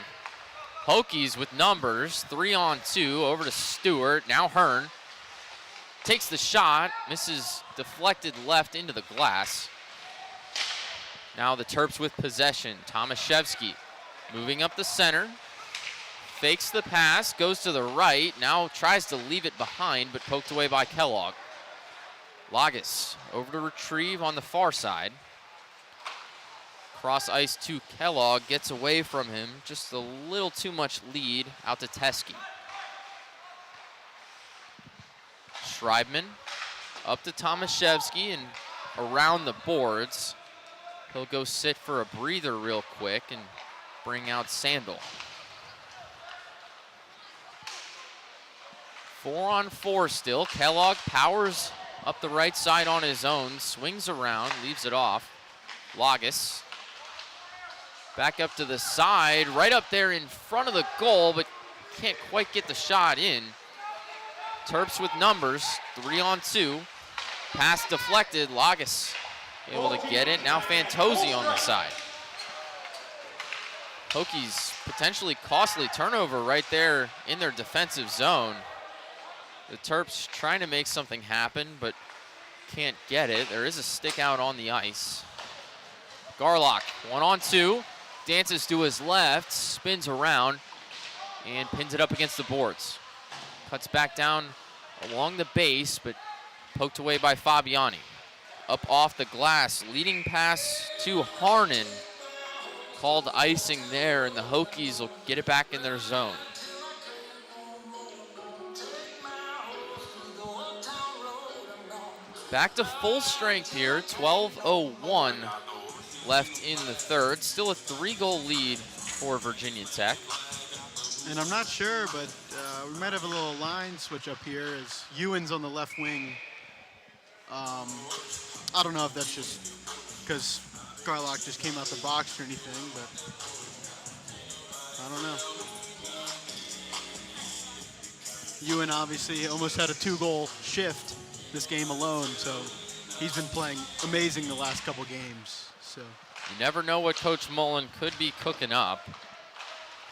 Hokies with numbers, 3-on-2, over to Stewart. Now Hearn takes the shot, misses, deflected left into the glass. Now the Terps with possession. Tomaszewski moving up the center, fakes the pass, goes to the right, now tries to leave it behind, but poked away by Kellogg. Lagas over to retrieve on the far side. Cross ice to Kellogg, gets away from him, just a little too much lead out to Teskey. Schreibman up to Tomaszewski and around the boards. He'll go sit for a breather real quick and bring out Sandel. 4-on-4 still. Kellogg powers up the right side on his own, swings around, leaves it off. Lagas back up to the side, right up there in front of the goal, but can't quite get the shot in. Terps with numbers, 3-on-2. Pass deflected, Lagas able to get it. Now Fantozzi on the side. Hokies potentially costly turnover right there in their defensive zone. The Terps trying to make something happen, but can't get it. There is a stick out on the ice. Garlock, 1-on-2, dances to his left, spins around, and pins it up against the boards. Cuts back down along the base, but poked away by Fabiani. Up off the glass, leading pass to Harnan. Called icing there, and the Hokies will get it back in their zone. Back to full strength here, 12:01 left in the third. Still a 3-goal lead for Virginia Tech. And I'm not sure, but we might have a little line switch up here as Ewan's on the left wing. I don't know if that's just because Garlock just came out the box or anything, but I don't know. Ewan obviously almost had a 2-goal shift this game alone, so he's been playing amazing the last couple games. So you never know what Coach Mullen could be cooking up.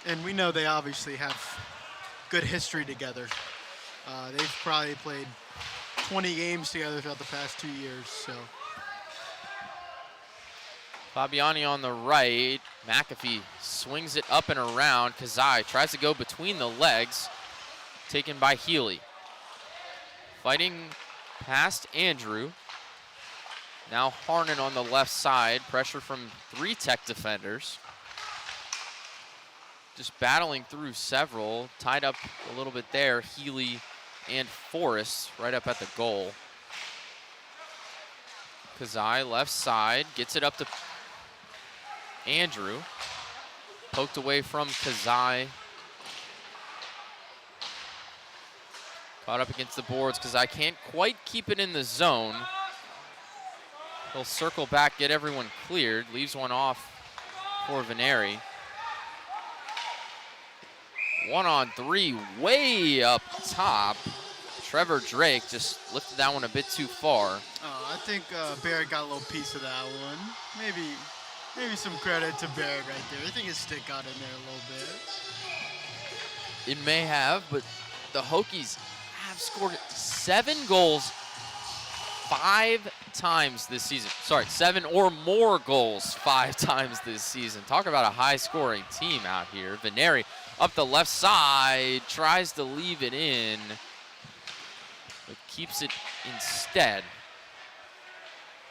And we know they obviously have good history together. They've probably played 20 games together throughout the past 2 years, so. Fabiani on the right. McAfee swings it up and around. Kazai tries to go between the legs. Taken by Healy. Fighting past Andrew. Now Harnan on the left side. Pressure from 3 Tech defenders. Just battling through several. Tied up a little bit there. Healy and Forrest right up at the goal. Kazai left side. Gets it up to Andrew. Poked away from Kazai. Caught up against the boards. Kazai can't quite keep it in the zone. He'll circle back, get everyone cleared. Leaves one off for Veneri. 1-on-3, way up top. Trevor Drake just lifted that one a bit too far. Oh, I think Barrett got a little piece of that one. Maybe some credit to Barrett right there. I think his stick got in there a little bit. It may have, but the Hokies have scored 7 goals 5 times this season. Sorry, 7 or more goals 5 times this season. Talk about a high-scoring team out here. Veneri up the left side, tries to leave it in. but keeps it instead.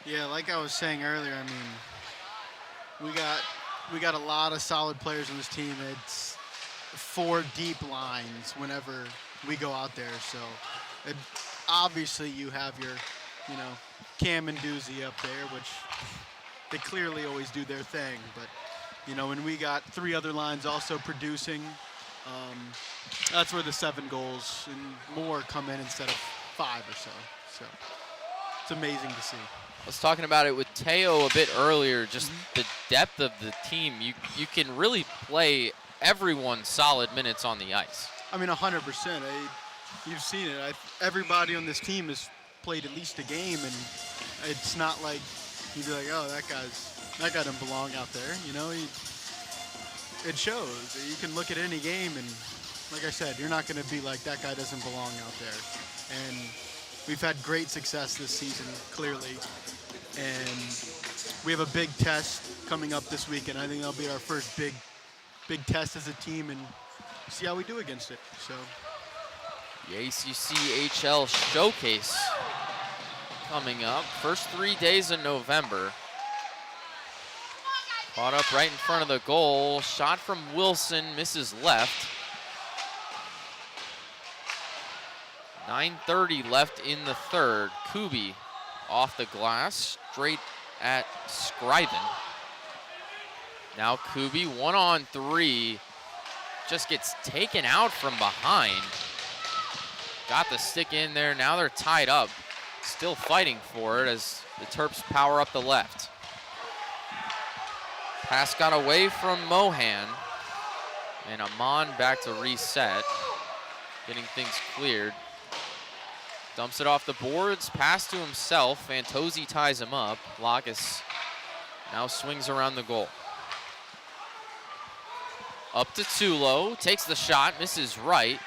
Yeah, like I was saying earlier, I mean, we got a lot of solid players on this team. It's 4 deep lines whenever we go out there. So obviously you have your, Cam and Doozy up there, which they clearly always do their thing. But, when we got 3 other lines also producing, that's where the 7 goals and more come in instead of 5 or so. So it's amazing to see. I was talking about it with Teo a bit earlier, just the depth of the team. You can really play everyone solid minutes on the ice. I mean, 100%. You've seen it. Everybody on this team has played at least a game, and it's not like you'd be like, oh, that guy doesn't belong out there. It shows. You can look at any game, and like I said, you're not going to be like, that guy doesn't belong out there. And we've had great success this season, clearly. And we have a big test coming up this weekend. I think that'll be our first big test as a team, and see how we do against it. So the ACCHL Showcase coming up. First 3 days in November. Caught up right in front of the goal. Shot from Wilson, misses left. 9:30 left in the third. Kubi off the glass, straight at Scriven. Now Kubi, 1-on-3, just gets taken out from behind. Got the stick in there, now they're tied up. Still fighting for it as the Terps power up the left. Pass got away from Mohan, and Amon back to reset, getting things cleared. Dumps it off the boards, pass to himself. Fantozzi ties him up. Lacus now swings around the goal. Up to Tulo, takes the shot, misses right.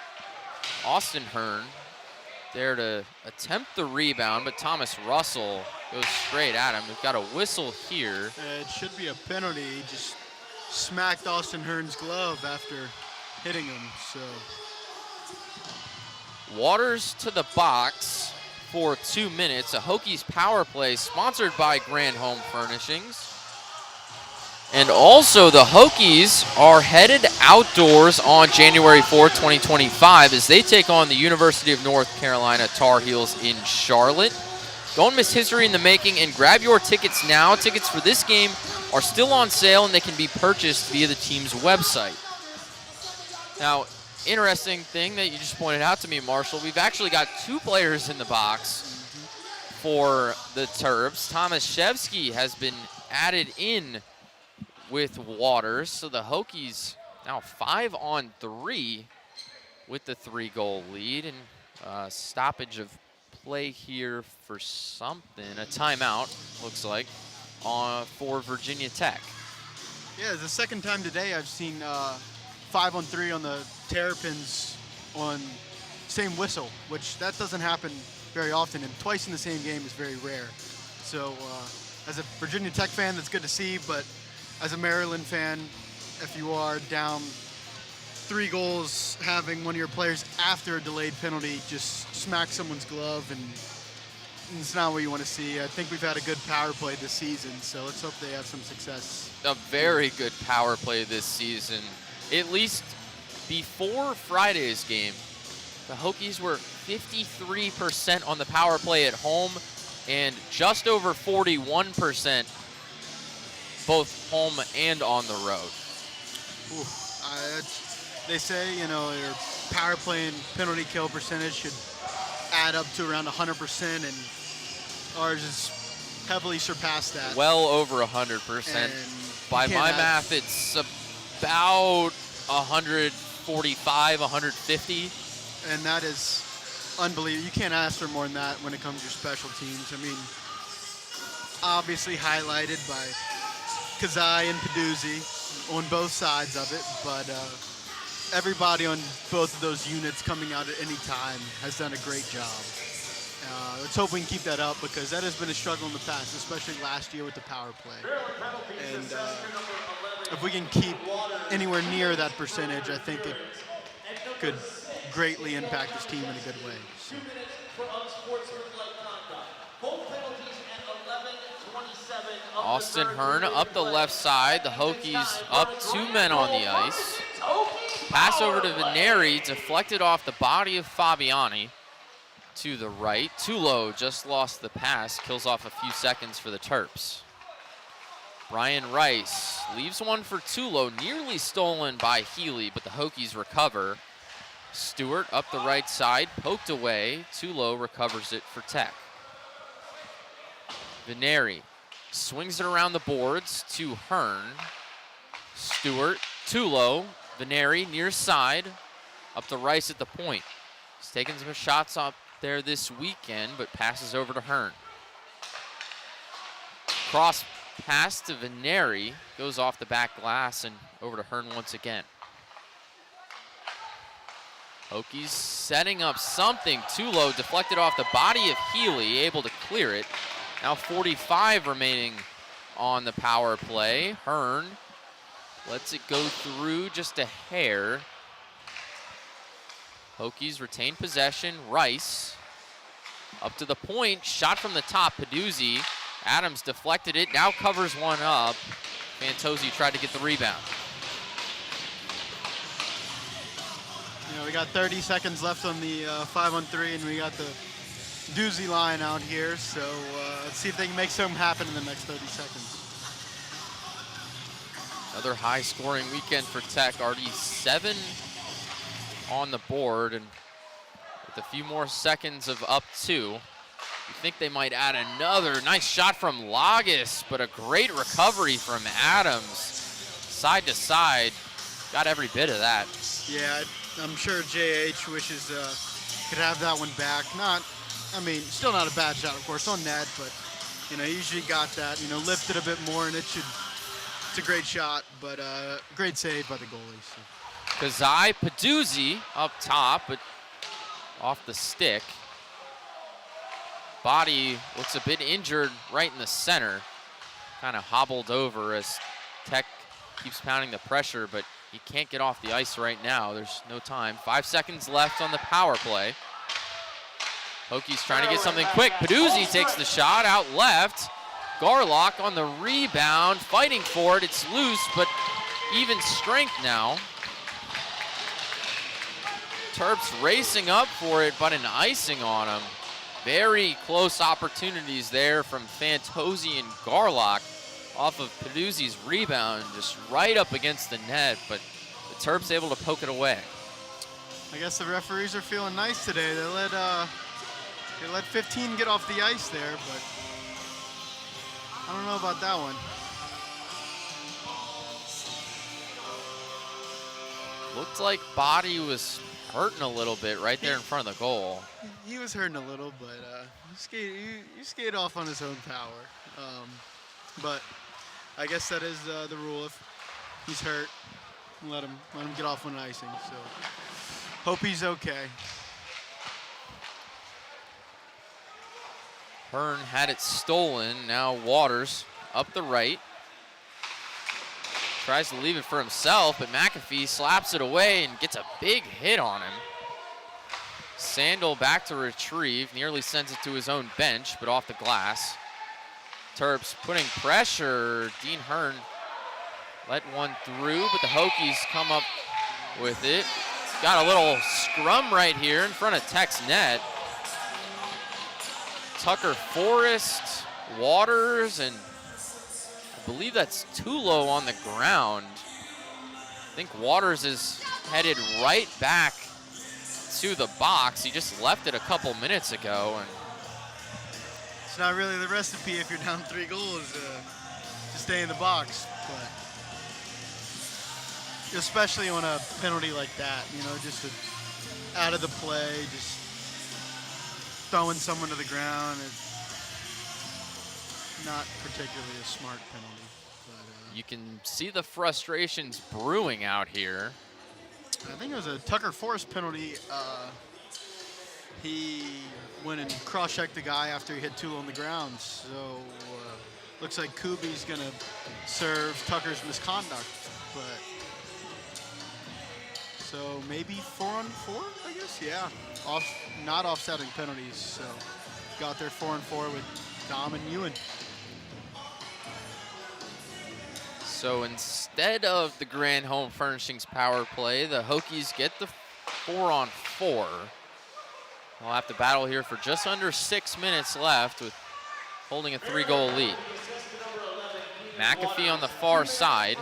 Austin Hearn there to attempt the rebound, but Thomas Russell goes straight at him. We've got a whistle here. It should be a penalty. He just smacked Austin Hearn's glove after hitting him, so. Waters to the box for 2 minutes. A Hokies power play sponsored by Grand Home Furnishings. And also the Hokies are headed outdoors on January 4th, 2025 as they take on the University of North Carolina Tar Heels in Charlotte. Don't miss history in the making and grab your tickets now. Tickets for this game are still on sale and they can be purchased via the team's website. Now, interesting thing that you just pointed out to me, Marshall, we've actually got 2 players in the box for the Terps. Thomas Shevsky has been added in with Waters, so the Hokies now 5-on-3 with the 3-goal lead, and stoppage of play here for something, a timeout, looks like, for Virginia Tech. Yeah, it's the second time today I've seen 5-on-3 on the Terrapins on same whistle, which that doesn't happen very often, and twice in the same game is very rare. So as a Virginia Tech fan, that's good to see, but as a Maryland fan, if you are down 3 goals, having one of your players after a delayed penalty just smack someone's glove, and it's not what you want to see. I think we've had a good power play this season, so let's hope they have some success. A very good power play this season. At least before Friday's game, the Hokies were 53% on the power play at home and just over 41% both home and on the road. They say, your power play and penalty kill percentage should add up to around 100%, and ours is heavily surpassed that. Well over 100%. By my math, it's about 145, 150. And that is unbelievable. You can't ask for more than that when it comes to your special teams. I mean, obviously highlighted by Kazai and Peduzzi on both sides of it, but everybody on both of those units coming out at any time has done a great job. Let's hope we can keep that up, because that has been a struggle in the past, especially last year with the power play. And if we can keep anywhere near that percentage, I think it could greatly impact this team in a good way. So. for unsportsmanlike conduct. Full penalties at 11:27. Austin Hearn up the left side. The Hokies up 2 men on the ice. Pass over to Veneri, deflected off the body of Fabiani to the right. Tulo just lost the pass, kills off a few seconds for the Terps. Brian Rice leaves one for Tulo, nearly stolen by Healy, but the Hokies recover. Stewart up the right side, poked away. Tulo recovers it for Tech. Veneri swings it around the boards to Hearn. Stewart, Tulo, Veneri near side, up to Rice at the point. He's taken some shots up there this weekend, but passes over to Hearn. Cross pass to Veneri, goes off the back glass and over to Hearn once again. Hokies setting up something. Tulo deflected off the body of Healy, able to clear it. Now 45 remaining on the power play. Hearn lets it go through just a hair. Hokies retain possession. Rice up to the point, shot from the top. Peduzzi, Adams deflected it, now covers one up. Fantozzi tried to get the rebound. You know, we got 30 seconds left on the 5-on-3, and we got the doozy line out here. So let's see if they can make something happen in the next 30 seconds. Another high-scoring weekend for Tech. Already 7 on the board, and with a few more seconds of up 2, you think they might add another. Nice shot from Lagos, but a great recovery from Adams. Side to side, got every bit of that. Yeah, I'm sure JH wishes could have that one back. Still not a bad shot, of course, on net, but you know, usually got that, you know, lifted a bit more, and it's a great shot, but great save by the goalie. So. Kazai Peduzzi up top, but off the stick. Body looks a bit injured right in the center. Kind of hobbled over as Tech keeps pounding the pressure, but he can't get off the ice right now. There's no time. 5 seconds left on the power play. Hokies trying to get something quick. Peduzzi takes the shot out left. Garlock on the rebound, fighting for it. It's loose, but even strength now. Terps racing up for it, but an icing on him. Very close opportunities there from Fantozzi and Garlock off of Peduzzi's rebound, just right up against the net, but the Terps able to poke it away. I guess the referees are feeling nice today. They let 15 get off the ice there, but I don't know about that one. Looked like Body was hurting a little bit right there in front of the goal. He was hurting a little, but you skate off on his own power. But I guess that is the rule. If he's hurt, let him get off on icing. So hope he's okay. Hearn had it stolen. Now Waters up the right. Tries to leave it for himself, but McAfee slaps it away and gets a big hit on him. Sandel back to retrieve, nearly sends it to his own bench, but off the glass. Terps putting pressure. Dean Hearn let one through, but the Hokies come up with it. Got a little scrum right here in front of Tech's net. Tucker Forrest, Waters, and I believe that's Tulo on the ground. I think Waters is headed right back to the box. He just left it a couple minutes ago. And it's not really the recipe if you're down 3 goals to stay in the box, but especially on a penalty like that, you know, just out of the play, just throwing someone to the ground. It's not particularly a smart penalty. But, you can see the frustrations brewing out here. I think it was a Tucker Forrest penalty. He went and cross-checked the guy after he hit Tulo on the ground. So looks like Kubi's going to serve Tucker's misconduct. But So maybe 4-on-4, I guess? Yeah. Not offsetting penalties, so got their 4-on-4 with Dom and Ewan. So instead of the Grand Home Furnishings power play, the Hokies get the 4-on-4. They'll have to battle here for just under 6 minutes left with holding a 3-goal lead. McAfee on the far side.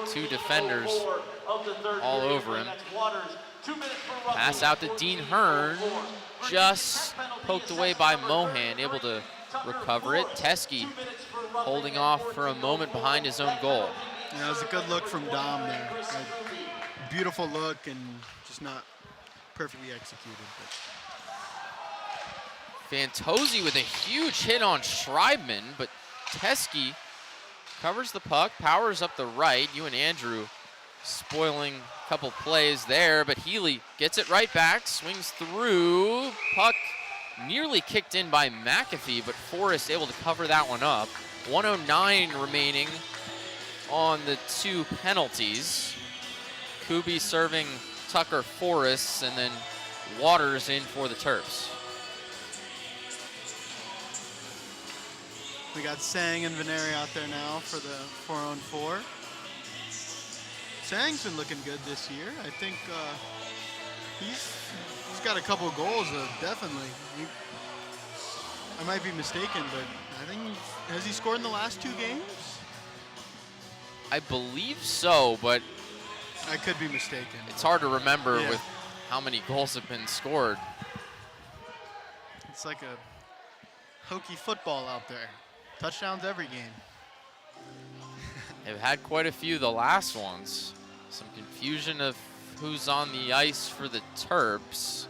2 defenders all over him. Pass out to Dean Hearn. Just poked away by Mohan, able to recover it. Teskey holding off for a moment behind his own goal. Yeah, it was a good look from Dom there. A beautiful look and just not perfectly executed. But. Fantozzi with a huge hit on Schreibman, but Teskey covers the puck, powers up the right. Ewan Andrew spoiling a couple plays there, but Healy gets it right back, swings through. Puck nearly kicked in by McAfee, but Forrest able to cover that one up. 1:09 remaining on the 2 penalties. Kubi serving Tucker Forrest, and then Waters in for the Terps. We got Sang and Veneri out there now for the 4-on-4. Sang's been looking good this year. I think he's got a couple of goals, definitely. I might be mistaken, but I think has he scored in the last 2 games? I believe so, but I could be mistaken. It's hard to remember Yeah. with how many goals have been scored. It's like a Hokie football out there. Touchdowns every game. They've had quite a few the last ones. Some confusion of who's on the ice for the Terps.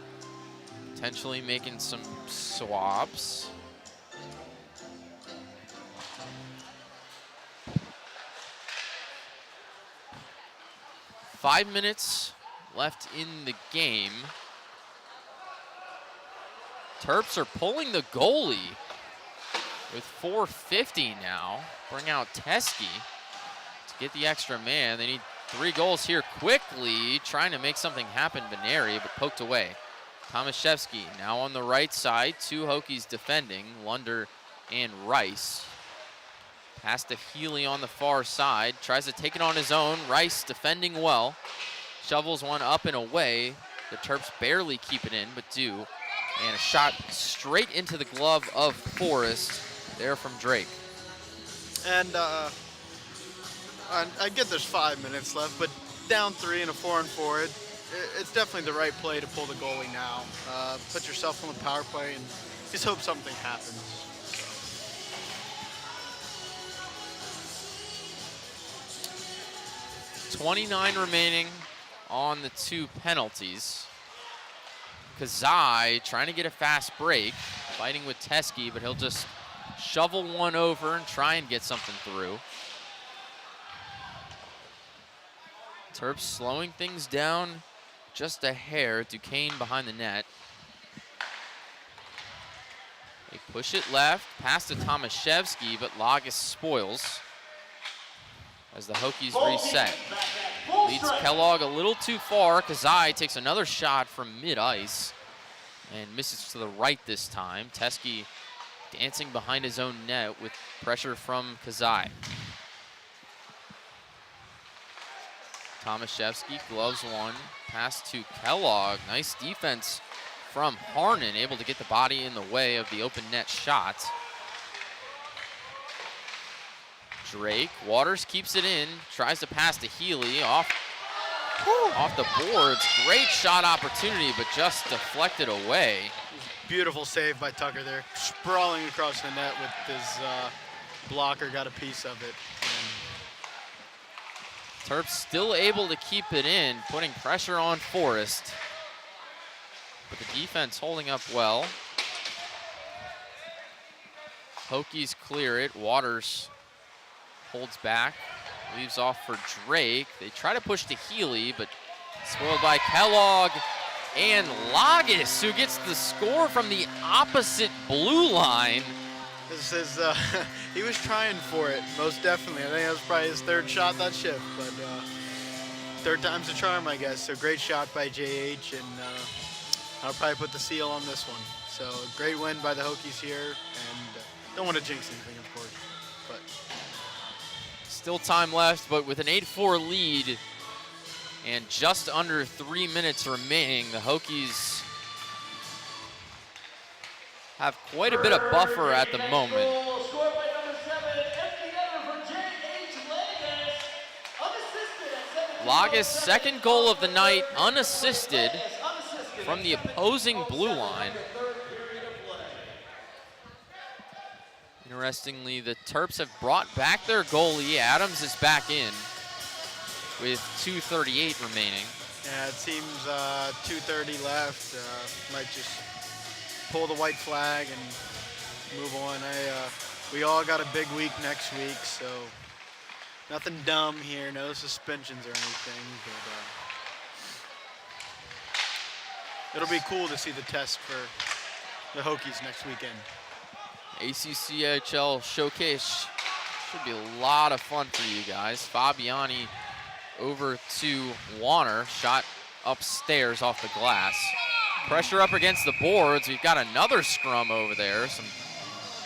Potentially making some swaps. Five minutes left in the game. Terps are pulling the goalie with 4:50 now. Bring out Teskey to get the extra man. They need 3 goals here quickly. Trying to make something happen, Veneri, but poked away. Tomaszewski now on the right side. 2 Hokies defending, Lunder and Rice. Pass to Healy on the far side. Tries to take it on his own. Rice defending well. Shovels one up and away. The Terps barely keep it in, but do. And a shot straight into the glove of Forrest there from Drake. And I get there's 5 minutes left, but down 3 in a 4-on-4, it's definitely the right play to pull the goalie now. Put yourself on the power play and just hope something happens. 29 remaining on the 2 penalties. Kazai trying to get a fast break, fighting with Teskey, but he'll just shovel one over and try and get something through. Terps slowing things down just a hair. Duquesne behind the net. They push it left, pass to Tomaszewski, but Lagus spoils as the Hokies reset. Leads Kellogg a little too far. Kazai takes another shot from mid-ice and misses to the right this time. Teskey dancing behind his own net with pressure from Kazai. Tomaszewski gloves one, pass to Kellogg. Nice defense from Harnan, able to get the body in the way of the open net shot. Drake, Waters keeps it in, tries to pass to Healy, off the boards. Great shot opportunity, but just deflected away. Beautiful save by Tucker there. Sprawling across the net with his blocker, got a piece of it. Terps still able to keep it in, putting pressure on Forrest. But the defense holding up well. Hokies clear it. Waters holds back, leaves off for Drake. They try to push to Healy, but spoiled by Kellogg and Lagus, who gets the score from the opposite blue line. This is, he was trying for it, most definitely. I think that was probably his 3rd shot that shift, but third time's a charm, I guess. So great shot by JH, and I'll probably put the seal on this one. So great win by the Hokies here, and don't want to jinx anything, of course, but Still time left, but with an 8-4 lead and just under 3 minutes remaining, the Hokies have quite a bit of buffer at the moment. Scored by number 7, empty netter for J.H. Lagas. Unassisted at 17. Lagas' second goal of the night, unassisted from the opposing blue line. Interestingly, the Terps have brought back their goalie. Adams is back in with 2:38 remaining. yeah, it seems 2:30 left. Might just pull the white flag and move on. We all got a big week next week, so nothing dumb here, no suspensions or anything, but it'll be cool to see the test for the Hokies next weekend. ACCHL Showcase should be a lot of fun for you guys. Fabiani over to Warner, shot upstairs off the glass. Pressure up against the boards. We've got another scrum over there. Some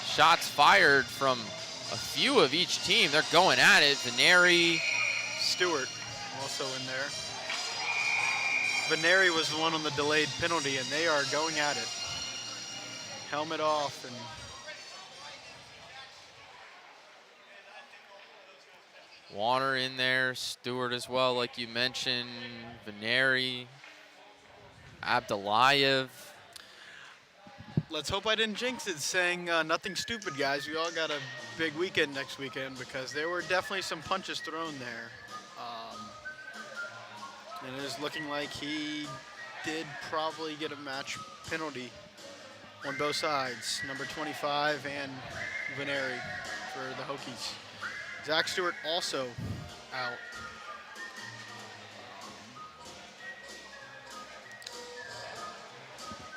shots fired from a few of each team. They're going at it. Veneri. Stewart also in there. Veneri was the one on the delayed penalty, and they are going at it. Helmet off, and Warner in there, Stewart as well, like you mentioned, Veneri, Abdullayev. let's hope I didn't jinx it saying nothing stupid, guys. We all got a big weekend next weekend, because there were definitely some punches thrown there. And it is looking like he did probably get a match penalty on both sides, number 25 and Veneri for the Hokies. Zach Stewart also out.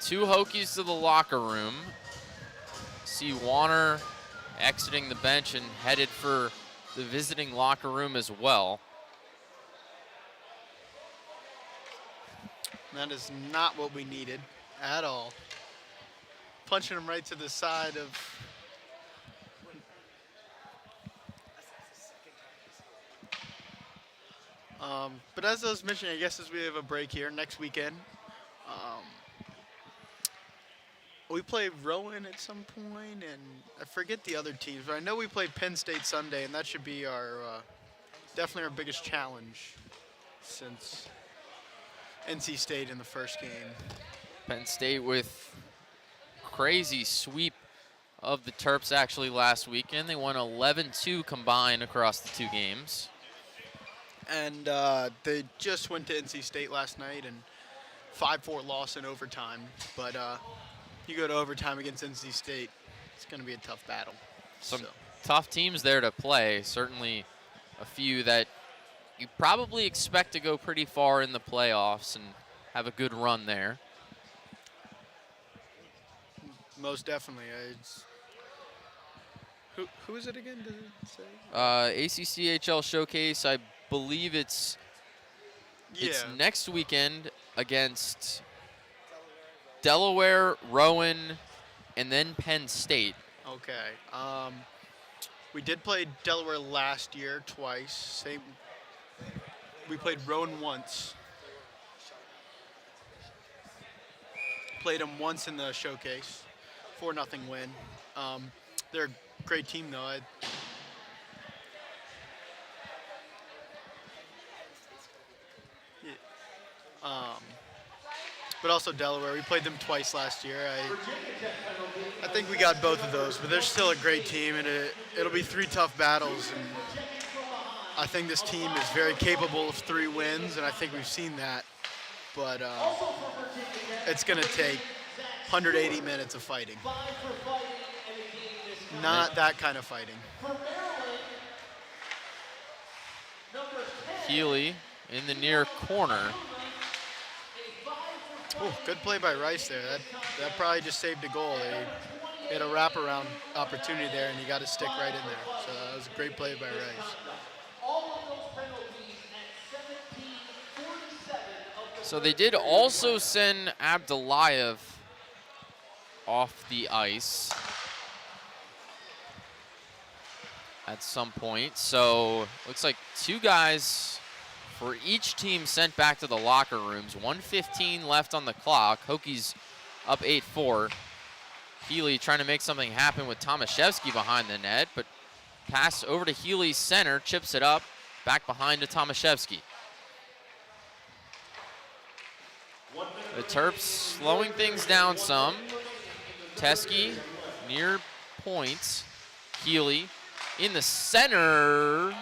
Two Hokies to the locker room. See Warner exiting the bench and headed for the visiting locker room as well. That is not what we needed at all. Punching him right to the side of. But as I was mentioning, I guess as we have a break here next weekend, we play Rowan at some point, and I forget the other teams, but I know we play Penn State Sunday, and that should be our definitely our biggest challenge since NC State in the first game. Penn State with crazy sweep of the Terps actually last weekend. They won 11-2 combined across the two games. And they just went to NC State last night, and 5-4 loss in overtime. But you go to overtime against NC State, it's going to be a tough battle. Some tough teams there to play. Certainly a few that you probably expect to go pretty far in the playoffs and have a good run there. Most definitely. Who is it again? Does it say? ACCHL Showcase, I believe it's next weekend against Delaware, Rowan, and then Penn State. Okay. We did play Delaware last year twice. We played Rowan once. Played them once in the showcase. 4-0 win. They're a great team, though. But also Delaware. We played them twice last year. I think we got both of those, but they're still a great team, and it'll be 3 tough battles. And I think this team is very capable of 3 wins, and I think we've seen that. But it's going to take 180 minutes of fighting. Not that kind of fighting. Healy in the near corner. Oh, good play by Rice there. That probably just saved a goal. They had a wraparound opportunity there, and he got his stick right in there. So that was a great play by Rice. All of those penalties at 17 So they did also send Abdullayev off the ice at some point. So looks like 2 guys for each team sent back to the locker rooms. 1:15 left on the clock. Hokies up 8-4. Healy trying to make something happen with Tomaszewski behind the net, but pass over to Healy's center, chips it up, back behind to Tomaszewski. The Terps slowing things down some. Teske near points. Healy in the center.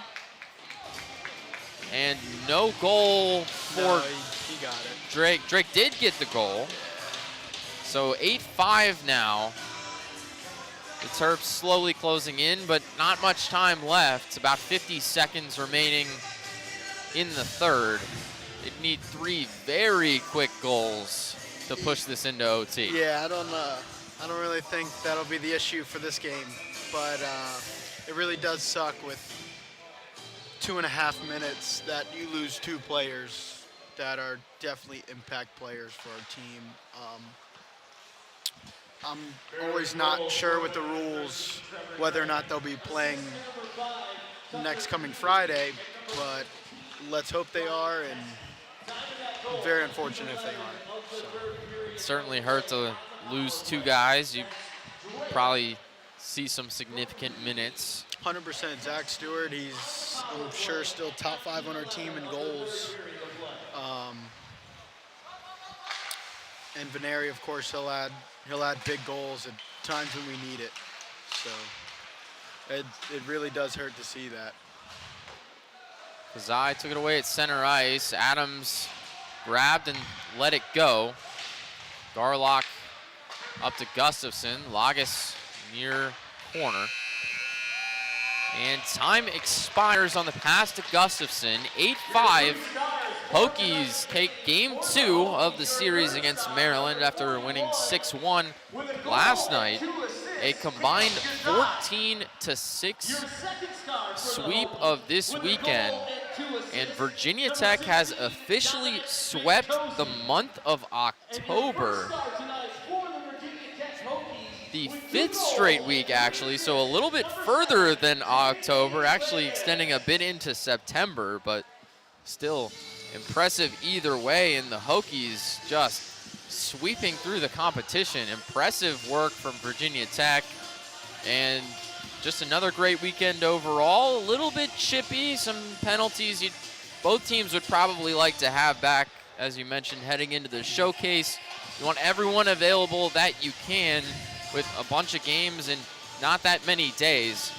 And no goal for he got it. Drake. Drake did get the goal. So 8-5 now. The Terps slowly closing in, but not much time left. About 50 seconds remaining in the third. They'd need 3 very quick goals to push this into OT. Yeah, I don't really think that'll be the issue for this game, but it really does suck with 2.5 minutes that you lose 2 players that are definitely impact players for our team. I'm always not sure with the rules whether or not they'll be playing next coming Friday, but let's hope they are, and very unfortunate if they aren't. So. It certainly hurt to lose 2 guys. You probably see some significant minutes. 100%. Zach Stewart, he's, I'm sure, still top 5 on our team in goals. And Veneri, of course, he'll add big goals at times when we need it. So it really does hurt to see that. Kazai took it away at center ice. Adams grabbed and let it go. Garlock up to Gustafson. Lagus near corner. And time expires on the pass to Gustafson. 8-5. Hokies take game 2 of the series against Maryland after winning 6-1 last night. A combined 14-6 sweep of this weekend. And Virginia Tech has officially swept the month of October. The 5th straight week, actually, so a little bit further than October, actually extending a bit into September, but still impressive either way, and the Hokies just sweeping through the competition. Impressive work from Virginia Tech, and just another great weekend overall. A little bit chippy, some penalties both teams would probably like to have back, as you mentioned, heading into the showcase. You want everyone available that you can with a bunch of games in not that many days,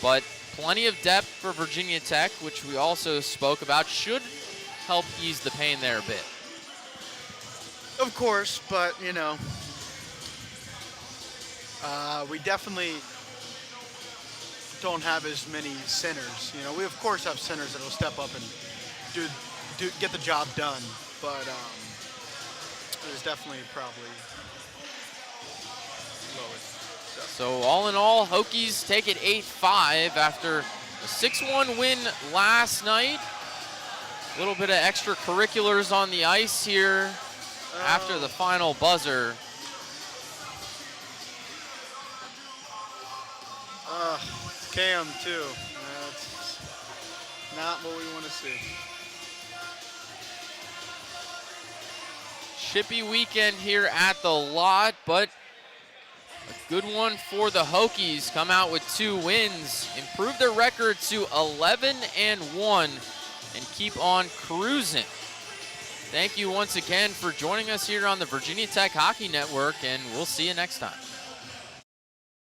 but plenty of depth for Virginia Tech, which we also spoke about, should help ease the pain there a bit. Of course, but you know, we definitely don't have as many centers. You know, we of course have centers that'll step up and get the job done, but there's definitely probably lowest. So all in all, Hokies take it 8-5 after a 6-1 win last night. A little bit of extracurriculars on the ice here after the final buzzer. Cam too. That's not what we want to see. Chippy weekend here at the lot, but a good one for the Hokies. Come out with 2 wins, improve their record to 11-1, and keep on cruising. Thank you once again for joining us here on the Virginia Tech Hockey Network, and we'll see you next time.